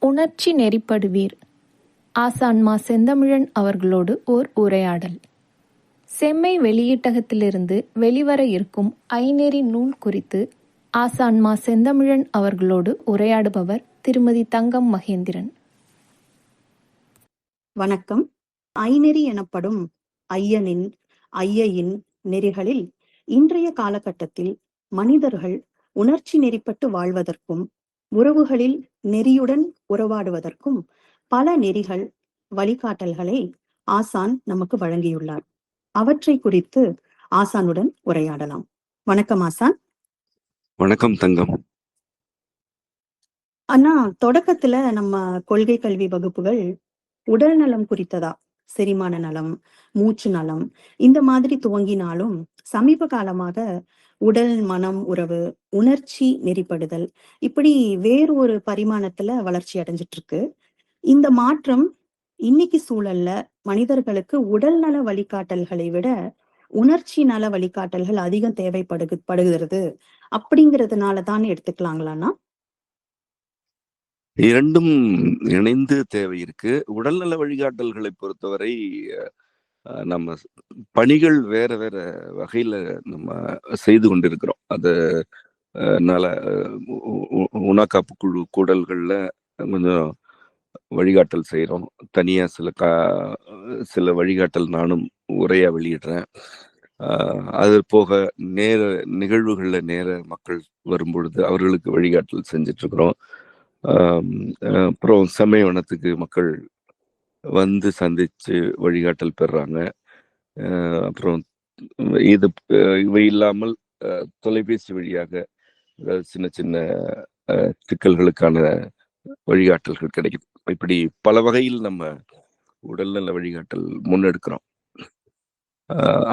உணர்ச்சி நெறிப்படுவீர். ஆசான் மா. செந்தமிழன் அவர்களோடு ஓர் உரையாடல். செம்மை வெளியீட்டகத்திலிருந்து வெளிவர இருக்கும் ஐநெறி நூல் குறித்து ஆசான் மா. செந்தமிழன் அவர்களோடு உரையாடுபவர் திருமதி தங்கம் மகேந்திரன். வணக்கம். ஐநெறி எனப்படும் ஐயையின் நெறிகளில் இன்றைய காலகட்டத்தில் மனிதர்கள் உணர்ச்சி நெறிப்பட்டு வாழ்வதற்கும் உறவுகளில் நெறியுடன் உறவாடுவதற்கும் பல நெறிகள் வழிகாட்டல்களை ஆசான் நமக்கு வழங்கியுள்ளார். அவற்றை குறித்து ஆசானுடன் உரையாடலாம். வணக்கம் ஆசான். வணக்கம் தங்கம். அண்ணா, தொடக்கத்துல நம்ம கொள்கை கல்வி வகுப்புகள் உடல் நலம் குறித்ததா, செரிமான நலம், மூச்சு நலம் இந்த மாதிரி துவங்கினாலும் சமீப காலமாக உடல் மனம் உறவு, உணர்ச்சி நெறிப்படுதல் இப்படி வேறு ஒரு பரிமாணத்துல வளர்ச்சி அடைஞ்சிட்டு இருக்கு. இந்த மாற்றம் இன்னைக்கு சூழல்ல மனிதர்களுக்கு உடல் நல வழிகாட்டல்களை விட உணர்ச்சி நல வழிகாட்டல்கள் அதிகம் தேவைப்படுகிறது அப்படிங்கிறதுனாலதான் எடுத்துக்கலாங்களாண்ணா? இரண்டும் இணைந்து தேவை இருக்கு. உடல்நல வழிகாட்டல்களை பொறுத்தவரை நம்ம பணிகள் வேற வேற வகையில நம்ம செய்து கொண்டிருக்கிறோம். அதனால உணக்காப்பு குழு கூடல்கள்ல கொஞ்சம் வழிகாட்டல் செய்யறோம். தனியா சில வழிகாட்டல் நானும் உரையா வெளியிடுறேன். அது போக நேர நிகழ்வுகள்ல நேர மக்கள் வரும்பொழுது அவர்களுக்கு வழிகாட்டல் செஞ்சிட்டு இருக்கிறோம். அப்புறம் சமயவனத்துக்கு மக்கள் வந்து சந்திச்சு வழிகாட்டல் பெறாங்க. அப்புறம் இவை இல்லாமல் தொலைபேசி வழியாக சின்ன சின்ன சிக்கல்களுக்கான வழிகாட்டல்கள் கிடைக்குது. இப்படி பல வகையில் நம்ம உடல்நல வழிகாட்டல் முன்னெடுக்கிறோம்.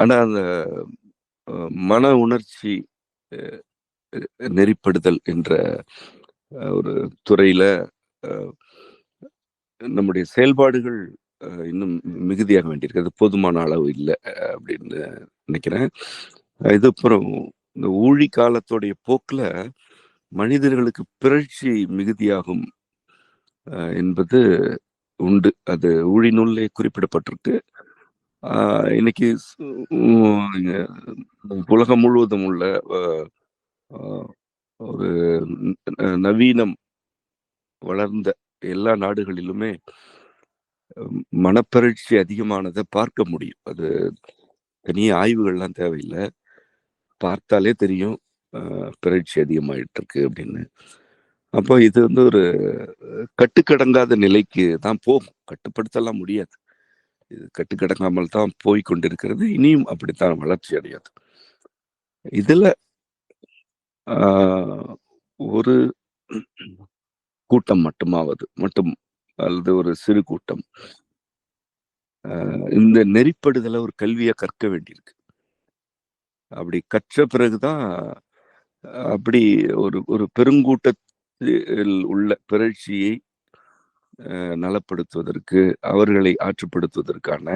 ஆனா அந்த மன உணர்ச்சி நெறிப்படுதல் என்ற ஒரு துறையில நம்முடைய செயல்பாடுகள் இன்னும் மிகுதியாக வேண்டியிருக்கு. போதுமான அளவு இல்லை அப்படின்னு நினைக்கிறேன். இது அப்புறம் இந்த ஊழி காலத்துடைய போக்குல மனிதர்களுக்கு பிறழ்ச்சி மிகுதியாகும் என்பது உண்டு. அது ஊழி நூல்லே குறிப்பிடப்பட்டிருக்கு. இன்னைக்கு உலகம் முழுவதும் உள்ள ஒரு நவீனம் வளர்ந்த எல்லா நாடுகளிலுமே மனப்பிறழ்ச்சி அதிகமானதை பார்க்க முடியும். அது தனிய ஆய்வுகள்லாம் தேவையில்லை, பார்த்தாலே தெரியும் பிறழ்ச்சி அதிகமாயிட்டு இருக்கு அப்படின்னு. அப்போ இது ஒரு கட்டுக்கடங்காத நிலைக்கு தான் போகும். கட்டுப்படுத்தலாம் முடியாது. இது கட்டுக்கடங்காமல் தான் போய் கொண்டிருக்கிறது. இனியும் அப்படித்தான் வளர்ச்சி அடையாது. இதுல ஒரு கூட்டம் மட்டும் அல்லது ஒரு சிறு கூட்டம் இந்த நெறிப்படுதலை ஒரு கல்வியா கற்க வேண்டியிருக்கு. அப்படி கற்ற பிறகுதான் அப்படி ஒரு பெருங்கூட்டத்தில் உள்ள பிறழ்ச்சியை நலப்படுத்துவதற்கு, அவர்களை ஆற்றுப்படுத்துவதற்கான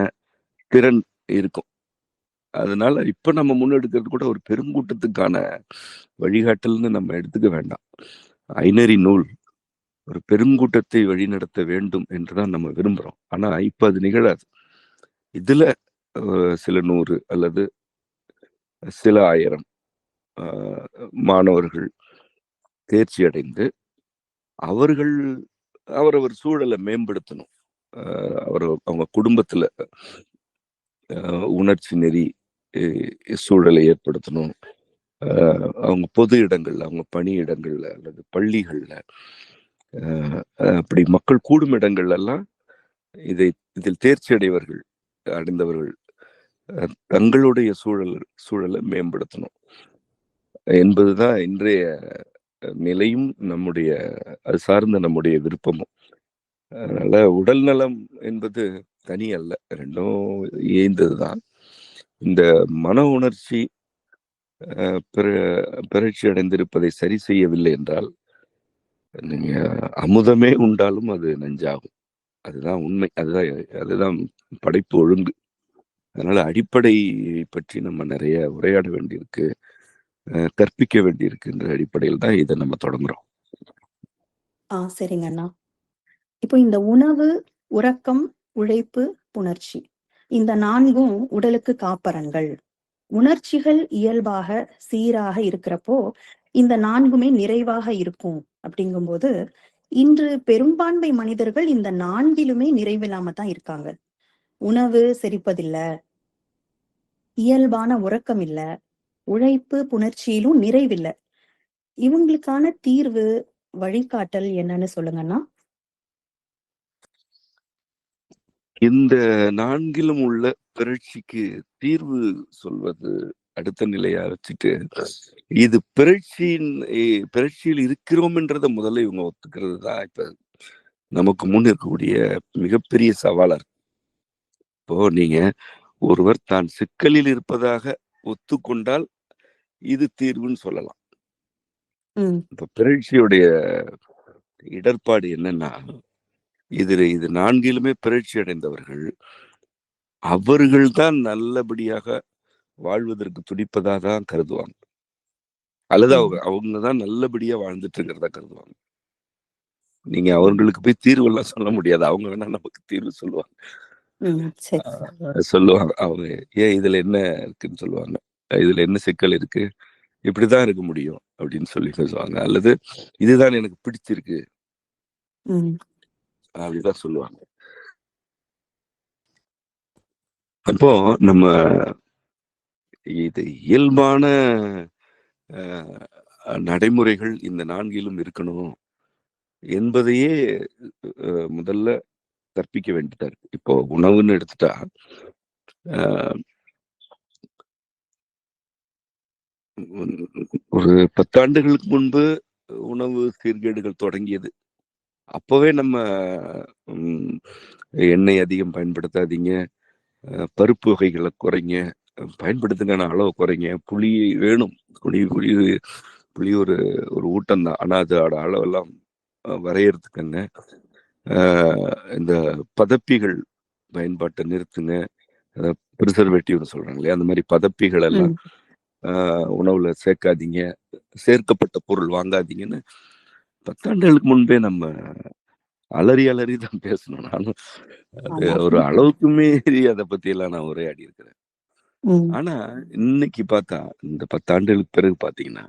திறன் இருக்கும். அதனால இப்ப நம்ம முன்னெடுக்கிறது கூட ஒரு பெருங்கூட்டத்துக்கான வழிகாட்டல்னு நம்ம எடுத்துக்க வேண்டாம். ஐநெறி நூல் ஒரு பெருங்கூட்டத்தை வழிநடத்த வேண்டும் என்றுதான் நம்ம விரும்புறோம். ஆனா இப்ப அது நிகழாது. இதுல சில 100 அல்லது சில 1000 மாணவர்கள் தேர்ச்சி அடைந்து அவர்கள் அவரவர் சூழலை மேம்படுத்தணும். அவங்க குடும்பத்துல உணர்ச்சி நெறி சூழலை ஏற்படுத்தணும். அவங்க பொது இடங்கள்ல, அவங்க பணி இடங்கள்ல அல்லது பள்ளிகள்ல, அப்படி மக்கள் கூடும் இடங்கள்ல எல்லாம் இதில் தேர்ச்சி அடைந்தவர்கள் தங்களுடைய சூழலை மேம்படுத்தணும் என்பதுதான் இன்றைய நிலையும் அது சார்ந்த நம்முடைய விருப்பமும். அதனால உடல் நலம் என்பது தனி அல்ல, ரெண்டும் இயந்ததுதான். இந்த மன உணர்ச்சி பிறழ்ச்சி அடைந்திருப்பதை சரி செய்யவில்லை என்றால் நீங்க அமுதமே உண்டாலும் அது நஞ்சாகும். அதுதான் உண்மை. அதுதான் படைப்பு ஒழுங்கு. அதனால அடிப்படை பற்றி நம்ம நிறைய உரையாட வேண்டியிருக்கு, கற்பிக்க வேண்டியிருக்குன்ற அடிப்படையில் தான் இதை நம்ம தொடங்குறோம். சரிங்க அண்ணா. இப்போ இந்த உணவு, உறக்கம், உழைப்பு, புணர்ச்சி இந்த 4ம் உடலுக்கு காப்பரன்கள். உணர்ச்சிகள் இயல்பாக சீராக இருக்கிறப்போ இந்த 4மே நிறைவாக இருக்கும் அப்படிங்கும்போது, இன்று பெரும்பான்மை மனிதர்கள் இந்த 4லுமே நிறைவில்லாம தான் இருக்காங்க. உணவு செரிப்பதில்ல, இயல்பான உறக்கம் இல்ல, உழைப்பு, புணர்ச்சியிலும் நிறைவில்ல. இவங்களுக்கான தீர்வு, வழிகாட்டல் என்னன்னு சொல்லுங்கண்ணா? இந்த 4லும் உள்ள பிறழ்ச்சிக்கு தீர்வு சொல்வது அடுத்த நிலையா வச்சுட்டு, இது பிறழ்ச்சியில் இருக்கிறோம்ன்றத முதல்ல இவங்க ஒத்துக்கிறது தான் இப்ப நமக்கு முன் இருக்கக்கூடிய மிகப்பெரிய சவாலா இருக்கு. இப்போ நீங்க ஒருவர் தான் சிக்கலில் இருப்பதாக ஒத்துக்கொண்டால் இது தீர்வுன்னு சொல்லலாம். இப்ப பிறழ்ச்சியுடைய இடர்பாடு என்னன்னா, இது 4லுமே பிறழ்ச்சி அடைந்தவர்கள் அவர்கள் தான் நல்லபடியாக வாழ்வதற்கு துடிப்பதா தான் கருதுவாங்க. அல்லது அவங்க தான் நல்லபடியா வாழ்ந்துட்டு இருக்கிறதா கருதுவாங்க. நீங்க அவர்களுக்கு போய் தீர்வு எல்லாம் சொல்ல முடியாது. அவங்க வேணா நமக்கு தீர்வு சொல்லுவாங்க. சொல்லுவாங்க. அவங்க ஏன் இதுல என்ன இருக்குன்னு சொல்லுவாங்க. இதுல என்ன சிக்கல் இருக்கு, இப்படிதான் இருக்க முடியும் அப்படின்னு சொல்லி பேசுவாங்க. அல்லது இதுதான் எனக்கு பிடிச்சிருக்கு அப்படிதான் சொல்லுவாங்க. அப்போ நம்ம இது இயல்பான நடைமுறைகள் இந்த 4லும் இருக்கணும் என்பதையே முதல்ல கற்பிக்க வேண்டியதா இருக்கு. இப்போ உணவுன்னு எடுத்துட்டா ஒரு 10 ஆண்டுகளுக்கு முன்பு உணவு சீர்கேடுகள் தொடங்கியது. அப்பவே நம்ம எண்ணெய் அதிகம் பயன்படுத்தாதீங்க, பருப்பு வகைகளை குறைங்க, பயன்படுத்துங்க அளவு குறைங்க, புளி வேணும், புளி ஒரு ஊட்டம் தான், ஆனா அதோட அளவெல்லாம் வரையறுத்துக்கங்க, இந்த பதப்பிகள் பயன்பாட்டை நிறுத்துங்க, ப்ரிசர்வேட்டிவ்னு சொல்றாங்க இல்லையா, அந்த மாதிரி பதப்பிகள் எல்லாம் உணவுல சேர்க்காதீங்க, சேர்க்கப்பட்ட பொருள் வாங்காதீங்கன்னு 10 ஆண்டுகளுக்கு முன்பே நம்ம அலறி தான் பேசணும். நானும் அது ஒரு அளவுக்கு மீறி அதை பத்தி எல்லாம் நான் உரையாடி இருக்கிறேன். ஆனா இன்னைக்கு பார்த்தா இந்த 10 ஆண்டுகளுக்கு பிறகு பாத்தீங்கன்னா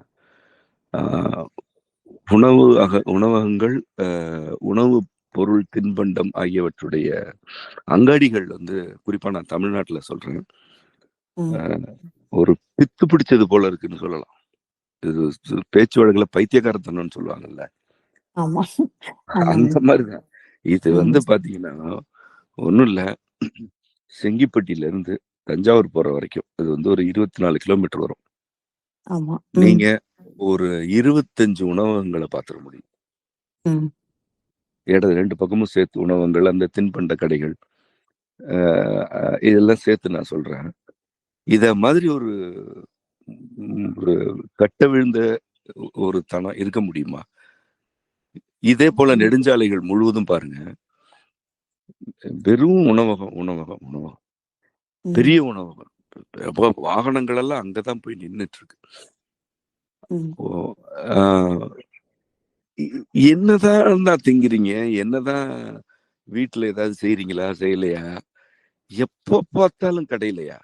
உணவகங்கள், உணவு பொருள் தின்பண்டம் ஆகியவற்றுடைய அங்காடிகள் வந்து குறிப்பா நான் தமிழ்நாட்டுல சொல்றேன், ஒரு பித்து பிடிச்சது போல இருக்குன்னு சொல்லலாம். இது பேச்சு வழக்குல பைத்தியக்காரத்தனம்னு சொல்லுவாங்கல்ல, அந்த மாதிரிதான் இது வந்து பாத்தீங்கன்னா ஒண்ணும் இல்ல, செங்கிப்பட்டியில இருந்து தஞ்சாவூர் போற வரைக்கும் இது வந்து ஒரு 24 கிலோமீட்டர் வரும். நீங்க ஒரு 25 உணவகங்களை பார்த்துட முடியும். இடது 2 பக்கமும் சேர்த்து உணவகங்கள், அந்த தின்பண்ட கடைகள், இதெல்லாம் சேர்த்து நான் சொல்றேன். இத மாதிரி ஒரு கட்ட விழுந்த ஒரு தனம் இருக்க முடியுமா? இதே போல நெடுஞ்சாலைகள் முழுவதும் பாருங்க, வெறும் உணவகம், பெரிய உணவகம், வாகனங்கள் எல்லாம் அங்கதான் போய் நின்னுட்டு இருக்கு. என்னதான் திங்கிறீங்க, என்னதான் வீட்டுல ஏதாவது செய்றீங்களா, செய்யலையா, எப்ப பார்த்தாலும் கடையிலையா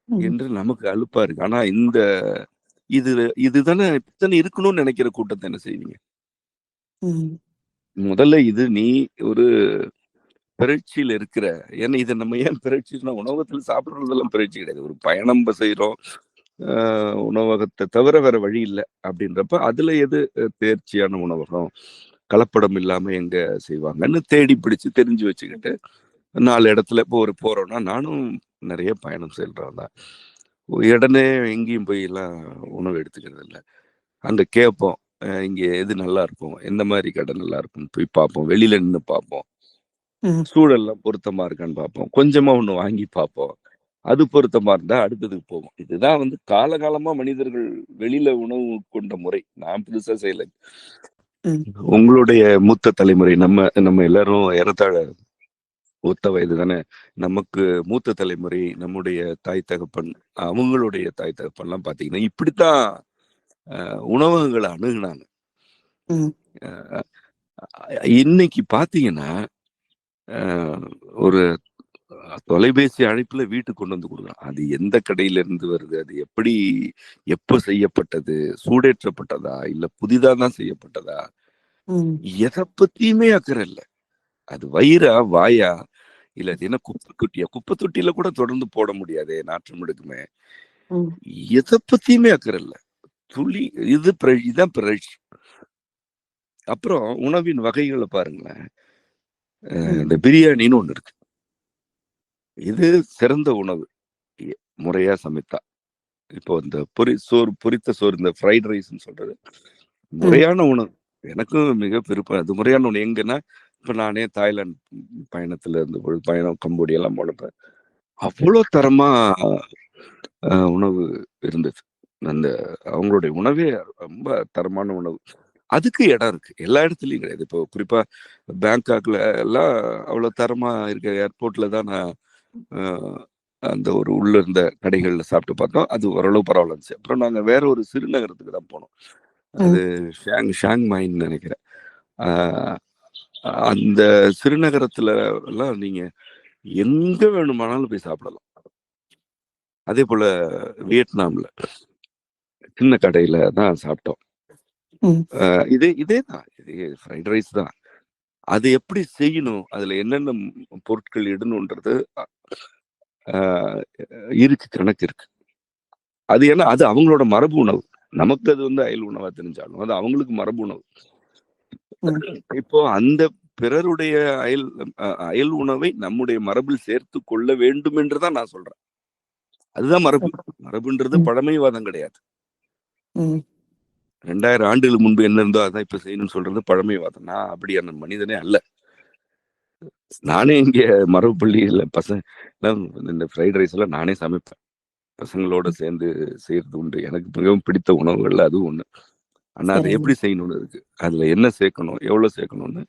என்று நமக்கு அலுப்பா இருக்கு. ஆனா இந்த இதுதானே இருக்கணும்னு நினைக்கிற கூட்டத்தை என்ன செய்வீங்க? முதல்ல இது நீ ஒரு பிறழ்ச்சியில இருக்கிற, ஏன்னா இதை நம்ம ஏன் பிறழ்ச்சினா, உணவகத்துல சாப்பிடுறதெல்லாம் பிறழ்ச்சி கிடையாது. ஒரு பயணம் செய்யறோம், உணவகத்தை தவிர வேற வழி இல்லை அப்படின்றப்ப அதுல எது தேர்ச்சியான உணவகம், கலப்படம் இல்லாம எங்க செய்வாங்கன்னு தேடி பிடிச்சு தெரிஞ்சு வச்சுக்கிட்டு 4 இடத்துல இப்போ போறோம்னா, நானும் நிறைய பயணம் செல்றோம் தான், உடனே எங்கேயும் போய் எல்லாம் உணவு எடுத்துக்கிறது இல்லை. அங்க கேட்போம், இங்க எது நல்லா இருக்கும், எந்த மாதிரி கடை நல்லா இருக்கும் போய் பார்ப்போம், வெளியில நின்று பார்ப்போம், சூழல்லாம் பொருத்தமா இருக்கான்னு பார்ப்போம், கொஞ்சமா ஒண்ணு வாங்கி பார்ப்போம், அது பொருத்தமா இருந்தா அடுத்ததுக்கு போவோம். இதுதான் வந்து காலகாலமா மனிதர்கள் வெளியில உணவு கொண்ட முறை. நான் புதுசா செய்யல. உங்களுடைய மூத்த தலைமுறை, நம்ம எல்லாரும் ஏறத்தாழ ஒத்த வயது தானே. நமக்கு மூத்த தலைமுறை, நம்முடைய தாய் தகப்பன், அவங்களுடைய தாய் தகப்பன் எல்லாம் பாத்தீங்கன்னா இப்படித்தான் உணவகங்களை அணுகுனாங்க. இன்னைக்கு பாத்தீங்கன்னா ஒரு தொலைபேசி அழைப்புல வீட்டுக்கு கொண்டு வந்து கொடுக்குறான். அது எந்த கடையில இருந்து வருது, அது எப்படி எப்ப செய்யப்பட்டது, சூடேற்றப்பட்டதா இல்ல புதிதா தான் செய்யப்பட்டதா, எதை பத்தியுமே அக்கறை இல்ல. அது வயிறா வாயா இல்ல அது என்ன குப்பை தொட்டியா, குப்பை தொட்டியில கூட தொடர்ந்து போட முடியாதே, நாற்றம் எடுக்குமே. எதை பத்தியுமே அக்கறை இல்ல. துளி இதான் பிறழ்ச்சி. அப்புறம் உணவின் வகைகளை பாருங்களேன். இந்த பிரியாணின்னு ஒண்ணு இருக்கு. இது சிறந்த உணவு முறையா சமைத்தா. இப்போ இந்த பொரித்த சோறு, இந்த ஃப்ரைட் ரைஸ்ன்னு சொல்றது முறையான உணவு. எனக்கும் மிக விருப்பம். அது முறையான உணவு. எங்கன்னா இப்ப நானே தாய்லாந்து பயணத்துல இருந்த பொழுது, பயணம் கம்போடியா எல்லாம் போனப்ப அவ்வளோ தரமா உணவு இருந்தது. அந்த அவங்களுடைய உணவே ரொம்ப தரமான உணவு. அதுக்கு இடம் இருக்கு. எல்லா இடத்துலயும் கிடையாது. இப்போ குறிப்பா பேங்காக்ல எல்லாம் அவ்வளவு தரமா இருக்க ஏர்போர்ட்ல தான் நான் அந்த ஒரு உள்ள இருந்த கடைகள்ல சாப்பிட்டு பார்த்தோம். அது ஓரளவு பரவாயில்ல இருந்துச்சு. அப்புறம் நாங்க வேற ஒரு சிறுநகரத்துக்கு தான் போனோம். அது ஷாங் மைன்னு நினைக்கிறேன். அந்த சிறுநகரத்துல எல்லாம் நீங்க எங்க வேணுமானாலும் போய் சாப்பிடலாம். அதே போல வியட்நாம்ல சின்ன கடையில தான் சாப்பிட்டோம். இதே தான், இதே ஃப்ரைட் ரைஸ் தான். அது எப்படி செய்யணும், அதுல என்னென்ன பொருட்கள் இடணும்ன்றது இருக்கு, கணக்கு இருக்கு. அது ஏன்னா அது அவங்களோட மரபு உணவு. நமக்கு அது வந்து அயல் உணவா தெரிஞ்சாலும் அது அவங்களுக்கு மரபு உணவு. இப்போ அந்த பிறருடைய அயல் உணவை நம்முடைய மரபில் சேர்த்து கொள்ள வேண்டும் என்றுதான் நான் சொல்றேன். அதுதான் மரபு. மரபுன்றது பழமைவாதம் கிடையாது. 2000 ஆண்டுகளுக்கு முன்பு என்ன இருந்தோ அதான் இப்ப செய்யணும்னு சொல்றது பழமைவாதம். நான் அப்படியான மனிதனே அல்ல. நானே இங்க மரபு பள்ளியில இந்த ஃப்ரைட் ரைஸ் எல்லாம் நானே சமைப்பேன். பசங்களோட சேர்ந்து செய்யறது உண்டு. எனக்கு மிகவும் பிடித்த உணவுகள்ல அதுவும் ஒண்ணு. ஆனா அதை எப்படி செய்யணும்னு இருக்கு. அதுல என்ன சேர்க்கணும், எவ்வளவு சேர்க்கணும்னு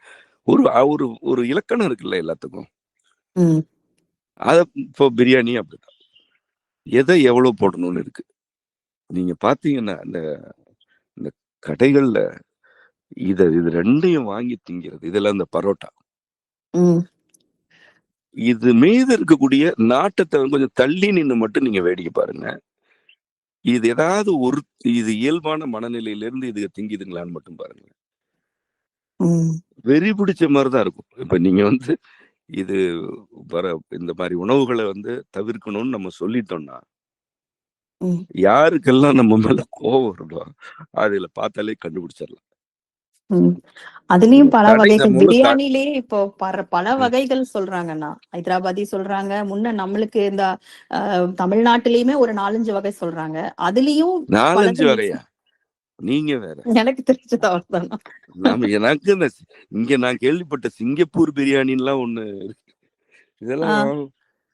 ஒரு ஒரு ஒரு இலக்கணம் இருக்குல்ல எல்லாத்துக்கும். அத இப்போ பிரியாணி அப்படிதான். எதை எவ்வளவு போடணும்னு இருக்கு. நீங்க பாத்தீங்கன்னா இந்த கடைகள்ல இது ரெண்டையும் வாங்கி திங்கிறது. இதெல்லாம் இந்த பரோட்டா. இது மீது இருக்கக்கூடிய நாட்டத்தை கொஞ்சம் தள்ளி நின்று மட்டும் நீங்க வேடிக்கை பாருங்க. இது ஏதாவது இது இயல்பான மனநிலையில இருந்து இது திங்கிதுங்களான்னு மட்டும் பாருங்க. வெறி பிடிச்ச மாதிரிதான் இருக்கும். இப்ப நீங்க வந்து இது இந்த மாதிரி உணவுகளை வந்து தவிர்க்கணும்னு நம்ம சொல்லிட்டோம்னா யாருக்கெல்லாம் நம்ம மேல கோவம் வருதோ அதுல பார்த்தாலே கண்டுபிடிச்சிடலாம். அதுலயும் பல வகைகள். பிரியாணிலே இப்போ பல வகைகள் சொல்றாங்கண்ணா. ஹைதராபாதி சொல்றாங்க. முன்ன நம்மளுக்கு இந்த தமிழ்நாட்டிலயுமே ஒரு 4-5 வகை சொல்றாங்க. அதுலயும் 4-5 வகையா? நீங்க வேற. எனக்கு தெரிஞ்சது அவ்வளவுதான். எனக்கு இங்க நான் கேள்விப்பட்ட சிங்கப்பூர் பிரியாணின்லாம் ஒண்ணு. இதெல்லாம்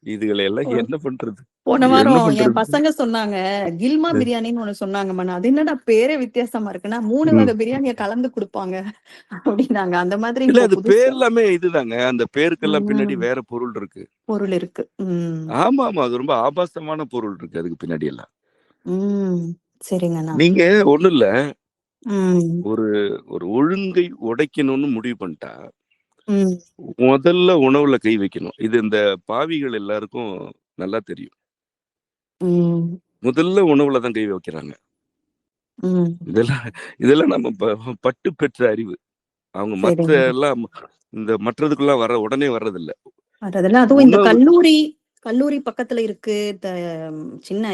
இதுகளை எல்லாம் என்ன பண்றது? போன வாரம் என் பசங்க சொன்னாங்க கில்மா பிரியாணின்னு ஒண்ணு சொன்னாங்க. அது என்னடா பேரே வித்தியாசமா இருக்குன்னா 3 வகை பிரியாணிய கலந்து கொடுப்பாங்க அப்படின்னாங்க. அந்த மாதிரி இல்ல, அது பேர் எல்லாமே இதுதாங்க. அந்த பேருக்கெல்லாம் பின்னாடி வேற பொருள் இருக்கு. ஆமா ஆமா, அது ரொம்ப ஆபாசமான பொருள் இருக்கு அதுக்கு பின்னாடி எல்லாம். சரிங்கண்ணா. நீங்க ஒண்ணு இல்ல, ஒரு ஒழுங்கை உடைக்கணும்னு முடிவு பண்ணிட்டா முதல்ல உணவுல கை வைக்கணும். இது இந்த பாவிகள் எல்லாருக்கும் நல்லா தெரியும். முதல்ல உணவுல தான் கை வைக்கிறாங்க. இதெல்லாம் நம்ம பட்டு பெற்ற அறிவு. அவங்க மற்றதுக்கெல்லாம் உடனே வர்றதில்ல. அதுவும் இந்த கல்லூரி பக்கத்துல இருக்கு.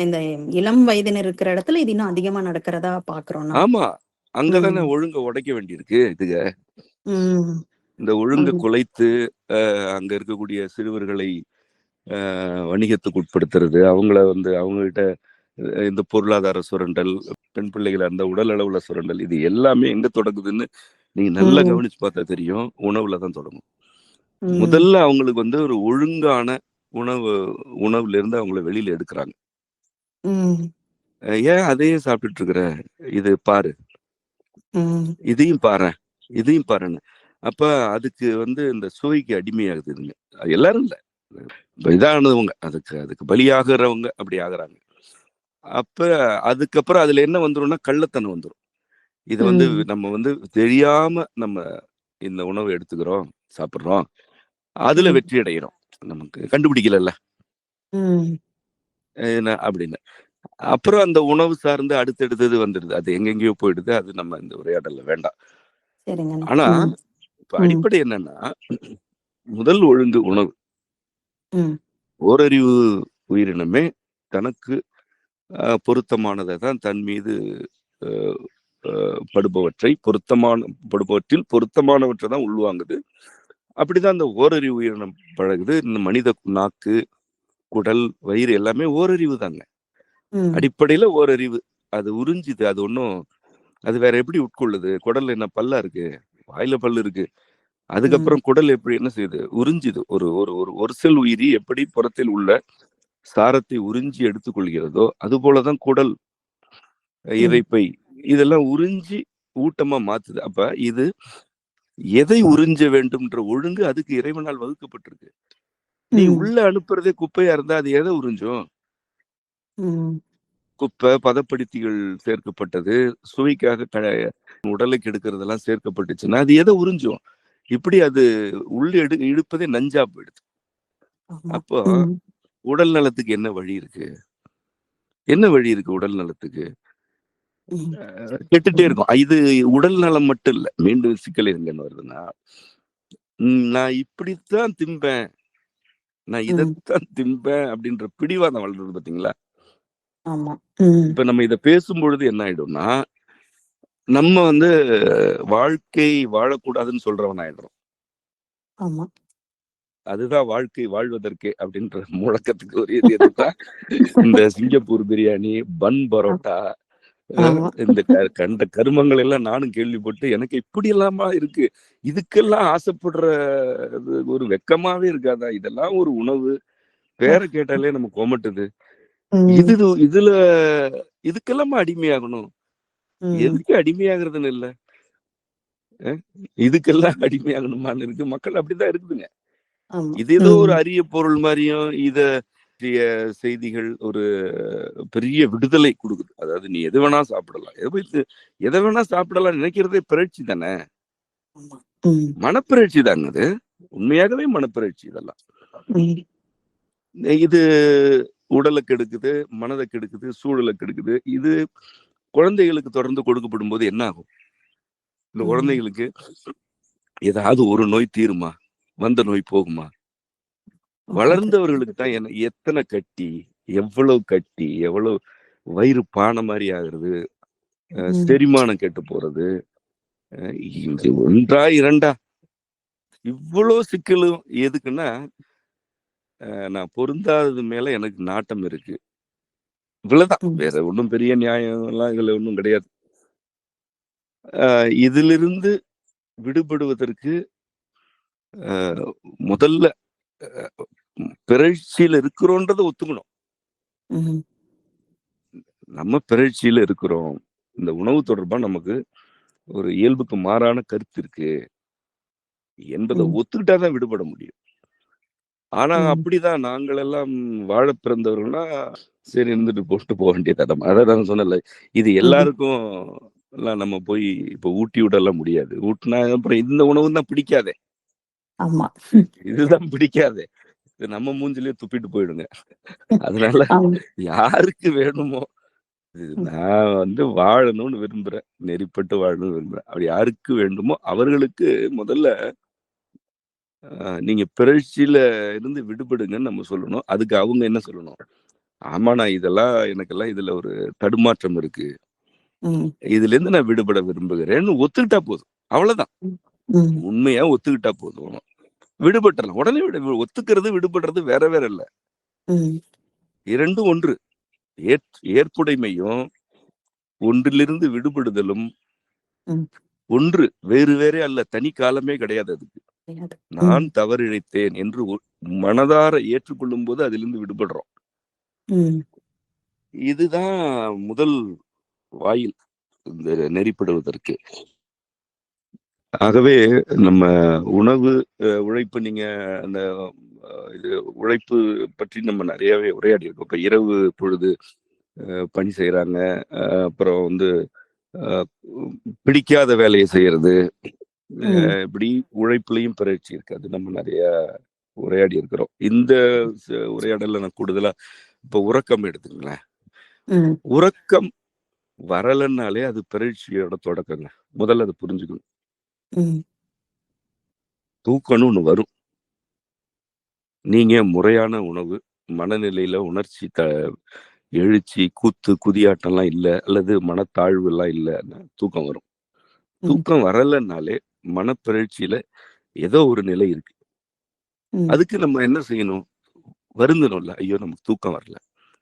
இந்த இளம் வயதினர் இருக்கிற இடத்துல இது இன்னும் அதிகமா நடக்கிறதா பாக்குறோம். ஆமா, அங்கதானே ஒழுங்க உடைக்க வேண்டியிருக்கு. இதுங்க இந்த ஒழுங்க குலைத்து அங்க இருக்கக்கூடிய சிறுவர்களை வணிகத்துக்கு உட்படுத்துறது, அவங்கள வந்து அவங்ககிட்ட இந்த பொருளாதார சுரண்டல், பெண் பிள்ளைகளை அந்த உடல் அளவுல சுரண்டல், இது எல்லாமே எங்க தொடங்குதுன்னு நீங்க நல்லா கவனிச்சு பார்த்தா தெரியும். உணவுல தான் தொடங்கும். முதல்ல அவங்களுக்கு வந்து ஒரு ஒழுங்கான உணவுல இருந்து அவங்கள வெளியில எடுக்கிறாங்க. ஏன் அதையும் சாப்பிட்டுட்டு இருக்கிற, இது பாரு, இதையும் பாருன்னு. அப்ப அதுக்கு வந்து இந்த சுவைக்கு அடிமையாகுதுங்க. எல்லாரும் இல்ல, இதானவங்க, அதுக்கு பலியாகிறவங்க அப்படி ஆகுறாங்க. அப்ப அதுக்கப்புறம் அதுல என்ன வந்துரும்னா கள்ளத்தனம் வந்துரும். இது வந்து நம்ம வந்து தெரியாம நம்ம இந்த உணவு எடுத்துக்கிறோம், சாப்பிடுறோம், அதுல வெற்றி அடைகிறோம். நமக்கு கண்டுபிடிக்கல அப்படின்னு. அப்புறம் அந்த உணவு சார்ந்து அடுத்தடுத்தது வந்துடுது. அது எங்கெங்கேயோ போயிடுது. அது நம்ம இந்த உரையாடல்ல வேண்டாம். ஆனா இப்ப அடிப்படை என்னன்னா, முதல் ஒழுங்கு உணவு. ஓரறிவு உயிரினமே தனக்கு பொருத்தமானதை தான் தன் மீது படுபவற்றில் பொருத்தமானவற்றை தான் உள்வாங்குது. அப்படிதான் இந்த ஓரறிவு உயிரினம் பழகுது. இந்த மனித நாக்கு, குடல், வயிறு எல்லாமே ஓரறிவு தாங்க. அடிப்படையில ஓரறிவு. அது உறிஞ்சுது. அது ஒன்றும் அது வேற எப்படி உட்கொள்ளுது? குடல்ல என்ன பல்லா இருக்கு? வாயில பல்லு இருக்கு. அதுக்கப்புறம் குடல் எப்படி என்ன செய்யுது? உறிஞ்சுது. ஒரு ஒரு ஒரு செல் உயிரி எப்படி புறத்தில் உள்ள சாரத்தை உறிஞ்சி எடுத்துக்கொள்கிறதோ அது போலதான் குடல், இரைப்பை இதெல்லாம் உறிஞ்சி ஊட்டமா மாத்துது. அப்ப இது எதை உறிஞ்ச வேண்டும்ன்ற ஒழுங்கு அதுக்கு இறைவனால் வகுக்கப்பட்டிருக்கு. நீ உள்ள அனுப்புறதே குப்பையா இருந்தா அது எதை உறிஞ்சும்? குப்பை, பதப்படுத்திகள் சேர்க்கப்பட்டது, சுவைக்காக உடலுக்கு எடுக்கிறதெல்லாம் சேர்க்கப்பட்டுச்சுன்னா அது எதை உறிஞ்சும்? இப்படி அது உள்ள இழுப்பதே நஞ்சா போயிடுது. அப்போ உடல் நலத்துக்கு என்ன வழி இருக்கு? என்ன வழி இருக்கு உடல் நலத்துக்கு? கெட்டுட்டே இருக்கும். இது உடல் நலம் மட்டும் இல்ல. மீண்டும் சிக்கல் எங்கன்னு வருதுன்னா, நான் இப்படித்தான் திம்பேன், நான் இதைத்தான் திம்பேன் அப்படின்ற பிடிவாதம் வளர்றது பாத்தீங்களா? இப்ப நம்ம இத பேசும்பொழுது என்ன ஆயிடும்னா, நம்ம வாழ்க்கை வாழக்கூடாதுன்னு சொல்றவன் ஆயிடுறோம். அதுதான் வாழ்க்கை வாழ்வதற்கே அப்படின்ற முழக்கத்துக்கு ஒரு இதுதான் இந்த சிங்கப்பூர் பிரியாணி, பன் பரோட்டா, இந்த கண்ட கருமங்கள் எல்லாம் நானும் கேள்விப்பட்டு எனக்கு இப்படி எல்லாமா இருக்கு, இதுக்கெல்லாம் ஆசைப்படுற ஒரு வெக்கமாவே இருக்காதா? இதெல்லாம் ஒரு உணவு, பேரை கேட்டாலே நம்ம கொமட்டுது. இதுல இதுக்கெல்லாமா அடிமையாகணும்? எதுக்கு அடிமையாகிறதுன்னு இல்ல, இதுக்கெல்லாம் அடிமையாகணுமான்னு இருக்கு. மக்கள் அப்படிதான் இருக்குதுங்க. இது ஏதோ ஒரு அரிய பொருள் மாதிரியும் இத செய்திகள் ஒரு பெரிய விடுதலை கொடுக்குது. அதாவது நீ எது வேணா சாப்பிடலாம், எதை வேணா சாப்பிடலாம் நினைக்கிறதே பிறழ்ச்சி தானே, மனப்பிறழ்ச்சி தாங்க. அது உண்மையாகவே மனப்பிறழ்ச்சி. இதெல்லாம் இது உடலுக்கு எடுக்குது, மனதை கெடுக்குது, சூழலுக்கு எடுக்குது. இது குழந்தைகளுக்கு தொடர்ந்து கொடுக்கப்படும் போது என்ன ஆகும்? இந்த குழந்தைகளுக்கு ஏதாவது ஒரு நோய் தீருமா? வந்த நோய் போகுமா? வளர்ந்தவர்களுக்கு தான் எத்தனை கட்டி, எவ்வளவு வயிறு பானை மாதிரி ஆகுறது, செரிமானம் கெட்டு போறது, ஒன்றா இரண்டா இவ்வளவு சிக்கலும் எதுக்குன்னா, நான் பொருந்தாதது மேல எனக்கு நாட்டம் இருக்கு, இவ்வளவுதான். வேற ஒன்றும் பெரிய நியாயம் எல்லாம் இதுல ஒன்றும் கிடையாது. இதிலிருந்து விடுபடுவதற்கு முதல்ல பிறழ்ச்சியில இருக்கிறோன்றதை ஒத்துக்கணும். நம்ம பிறழ்ச்சியில இருக்கிறோம், இந்த உணவு தொடர்பா நமக்கு ஒரு இயல்புக்கு மாறான கருத்து இருக்கு என்பதை ஒத்துக்கிட்டாதான் விடுபட முடியும். ஆனா அப்படிதான் நாங்கள் எல்லாம் வாழ பிறந்தவர்கள்னா சரி இருந்துட்டு போட்டு போக வேண்டியது. அதான் நான் சொன்னல, இது எல்லாருக்கும் எல்லாம் நம்ம போய் இப்ப ஊட்டி விடலாம் முடியாது. ஊட்டினா அப்புறம் இந்த உணவு தான் பிடிக்காதே, இதுதான் பிடிக்காதே, இது நம்ம மூஞ்சிலேயே துப்பிட்டு போயிடுங்க. அதனால யாருக்கு வேணுமோ, நான் வாழணும்னு விரும்புறேன், நெறிப்பட்டு வாழணும்னு விரும்புறேன். அப்படி யாருக்கு வேண்டுமோ அவர்களுக்கு முதல்ல நீங்க பிறழ்ச்சியில இருந்து விடுபடுங்கன்னு நம்ம சொல்லணும். அதுக்கு அவங்க என்ன சொல்லணும்? ஆமா, நான் எனக்கெல்லாம் இதுல ஒரு தடுமாற்றம் இருக்கு, இதுல இருந்து நான் விடுபட விரும்புகிறேன்னு ஒத்துக்கிட்டா போதும். அவ்வளவுதான். உண்மையா ஒத்துக்கிட்டா போதும், விடுபட்டுறலாம். உடனே ஒத்துக்கிறது விடுபடுறது வேற வேற இல்ல, இரண்டும் ஒன்று. ஏற்புடைமையும் ஒன்றிலிருந்து விடுபடுதலும் ஒன்று, வேறு வேறே அல்ல. தனி காலமே கிடையாது அதுக்கு. நான் தவறிழைத்தேன் என்று மனதார ஏற்றுக்கொள்ளும் போது அதிலிருந்து விடுபடுறோம். இதுதான் முதல் வாயில் இந்த நெறிப்படுவதற்கு. ஆகவே நம்ம உணவு உழைப்பு, நீங்க அந்த இது உழைப்பு பற்றி நம்ம நிறையவே உரையாடி இருக்கோம். இப்ப இரவு பொழுது பணி செய்யறாங்க, அப்புறம் பிடிக்காத வேலையை செய்யறது, ம். இப்படி உழைப்புலயும் பிறழ்ச்சி இருக்கு. அது நம்ம நிறைய உரையாடி இருக்கிறோம். இந்த உரையாடல்ல நான் கூடுதலா இப்ப உறக்கம் எடுத்துங்களேன். ம். உறக்கம் வரலன்னாலே அது பிறழ்ச்சியோட தொடக்கங்க. முதல்ல அதை புரிஞ்சுக்கணும். ம். தூக்கம்னு ஒண்ணு வரும். நீங்க முறையான உணவு, மனநிலையில உணர்ச்சி எழுச்சி, கூத்து, குதியாட்டம்லாம் இல்ல, அல்லது மனத்தாழ்வு எல்லாம் இல்லன்னா தூக்கம் வரும். ம். தூக்கம் வரலன்னாலே மனப்பிறழ்ச்சியில ஏதோ ஒரு நிலை இருக்கு. ம். அதுக்கு நம்ம என்ன செய்யணும்? வருந்தணும்ல. ஐயோ நமக்கு தூக்கம் வரல.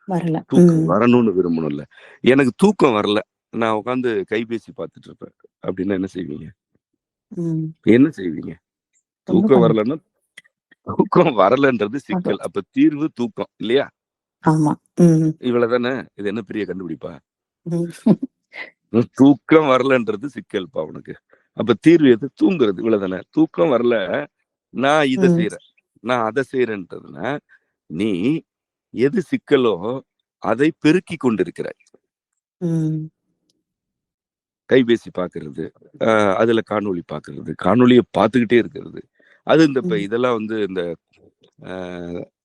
வரல. தூக்கம் ம். வரணும்னு விரும்பணும்ல. எனக்கு தூக்கம் வரல. நான் உட்காந்து கைபேசி பார்த்துட்டு இருப்பேன். அப்படின்னா என்ன செய்வீங்க? ம். என்ன செய்வீங்க? ஒண்ணும் தூக்கம் பண்ண வரலன்னா தூக்கம் வரலன்றது அது சிக்கல். அப்ப தீர்வு தூக்கம் இல்லையா? ஆமா. ம். இவ்வளவுதானே. இது என்ன பெரிய கண்டுபிடிப்பா? ம். தூக்கம் வரலன்றது சிக்கல்ப்பா உனக்கு. அப்ப தீர்வு எது? தூங்குறது. இவ்வளவுதானே. தூக்கம் வரல, நான் இத ம். செய்றேன், நான் அதை செய்றேன்றதுன்னா, நீ எது சிக்கலோ அதை பெருக்கி கொண்டிருக்கிறாய். ம். கைபேசி பார்க்கிறது, அதுல காணொளி பார்க்கிறது, காணொளியை பார்த்துக்கிட்டே இருக்கிறது. அது இந்த இப்ப ம். இதெல்லாம் வந்து இந்த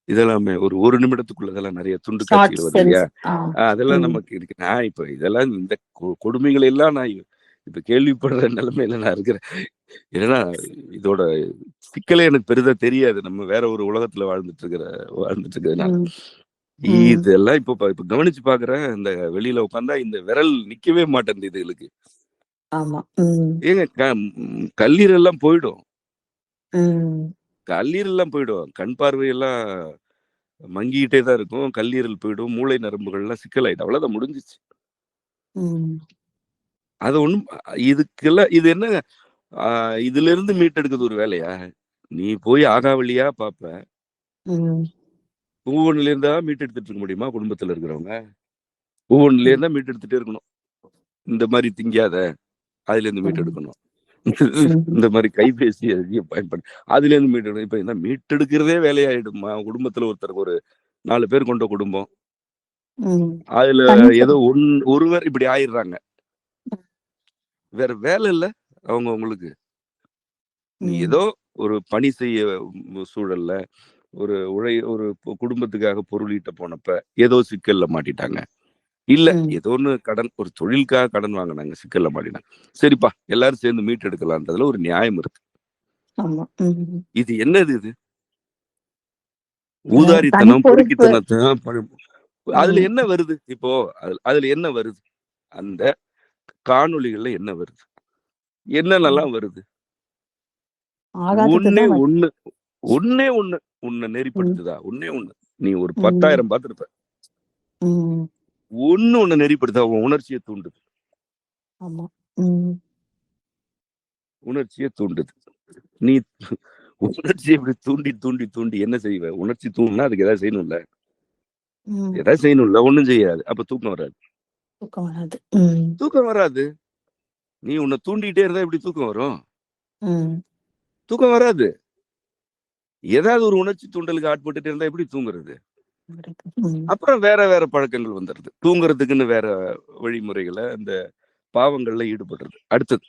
இதெல்லாமே ஒரு நிமிடத்துக்குள்ள இதெல்லாம் நிறைய துண்டு காட்சிகள் ஷார்ட்ஸ் வருது இல்லையா? ஆ. அதெல்லாம் ம். நமக்கு இருக்கு. நான் இப்ப இதெல்லாம் இந்த கொடுமைகளை எல்லாம் நான் இப்ப கேள்விப்படுற நிலைமையில நான் இருக்கிறேன். ஏன்னா இதோட சிக்கலே எனக்கு பெரிதா தெரியாது. நம்ம வேற ஒரு உலகத்துல வாழ்ந்துட்டு இருக்கிறதுனால. ம். ம். இதெல்லாம் இப்ப கவனிச்சு பாக்குறேன். இந்த வெளியில உட்காந்தா இந்த விரல் நிக்கவே மாட்டேங்குது இதுகளுக்கு. ஆமா. ம். ஏங்க கல்லீரல் எல்லாம் போயிடும். ம். கல்லீரல் எல்லாம் போயிடும். கண் பார்வையெல்லாம் மங்கிக்கிட்டே தான் இருக்கும். கல்லீரல் போயிடும். மூளை நரம்புகள்லாம் சிக்கலாயிடும். அவ்வளவுதான் முடிஞ்சிச்சு. ம். அது ஒண்ணும் இதுக்கெல்லாம் இது என்ன இதுல இருந்து மீட்டெடுக்கிறது ஒரு வேலையா? நீ போய் ஆகாவலியா பாப்ப. ம். ஒவ்வொன்னுல இருந்தா மீட்டெடுத்துட்டு இருக்க முடியுமா குடும்பத்துல இருக்கிறவங்க? ஒவ்வொன்னுல ம். இருந்தா மீட்டெடுத்துட்டே இருக்கணும். இந்த மாதிரி திங்காத, அதுல இருந்து ம். மீட்டெடுக்கணும். ம். இந்த மாதிரி கைபேசி அதிகம் பயன்படு அதுல இருந்து மீட்டெடுக்கணும். இப்ப என்ன மீட்டெடுக்கிறதே வேலையாயிடுமா? குடும்பத்துல ஒருத்தருக்கு ஒரு 4 பேர் கொண்ட குடும்பம். ம். அதுல ஏதோ தனிப்பட்ட ஒருவர் இப்படி ஆயிடுறாங்க. வேற வேலை இல்ல அவங்களுக்கு. நீ ம். ஏதோ ஒரு பணி செய்ய சூழல்ல ஒரு குடும்பத்துக்காக பொருளீட்ட போனப்ப ஏதோ சிக்கல்ல மாட்டிட்டாங்க. இல்ல ம். ஏதோ ஒண்ணு ஒரு தொழிலுக்காக கடன் வாங்கினாங்க, சிக்கல்ல மாட்டினாங்க. சரிப்பா எல்லாரும் சேர்ந்து மீட் எடுக்கலான்றதுல ஒரு நியாயம் இருக்கு. ஆமா. ம். இது என்னது இது? தனி ஊதாரித்தனம், பொறுப்பு. பொறுக்கித்தனத்தனம் அதுல ம். என்ன வருது? இப்போ அதுல என்ன வருது? அந்த காணொளிகள்ல என்ன வருது? ம். என்னென்னலாம் வருது? ஆகாதது ஒண்ணே தான் ஒண்ணு ஒண்ணே ஒண்ணு உன்னை ம். நெறிப்படுத்துதா? ஒண்ணே ஒண்ணு. நீ ஒரு ம். 10,000 பார்த்திருப்ப. ம். உன்னை நெறிப்படுத்தா? உன் உணர்ச்சியை தூண்டுது. ஆமா. ம். உணர்ச்சியை தூண்டுது. நீ உணர்ச்சியை இப்படி தூண்டி தூண்டி தூண்டி என்ன செய்வ? உணர்ச்சி தூண்டுனா அதுக்கு ஏதாவது செய்யணும்ல. ம். ஏதாவது செய்யணும்ல. ஒண்ணும் செய்யாது. அப்ப தூக்கம் வராது. தூக்கம் வராது. ம். தூக்கம் வராது. நீ உன்னை தூண்டிட்டே இருந்தா எப்படி தூக்கம் வரும்? ம். தூக்கம் வராது. ஏதாவது ஒரு உணர்ச்சி தூண்டலுக்கு ஆட்பட்டுட்டு இருந்தா எப்படி தூங்குறது? ம். அப்புறம் வேற வேற பழக்கங்கள் வந்துருது. தூங்குறதுக்குன்னு வேற வழிமுறைகளை அந்த பாவங்கள்ல ஈடுபடுறது. அடுத்தது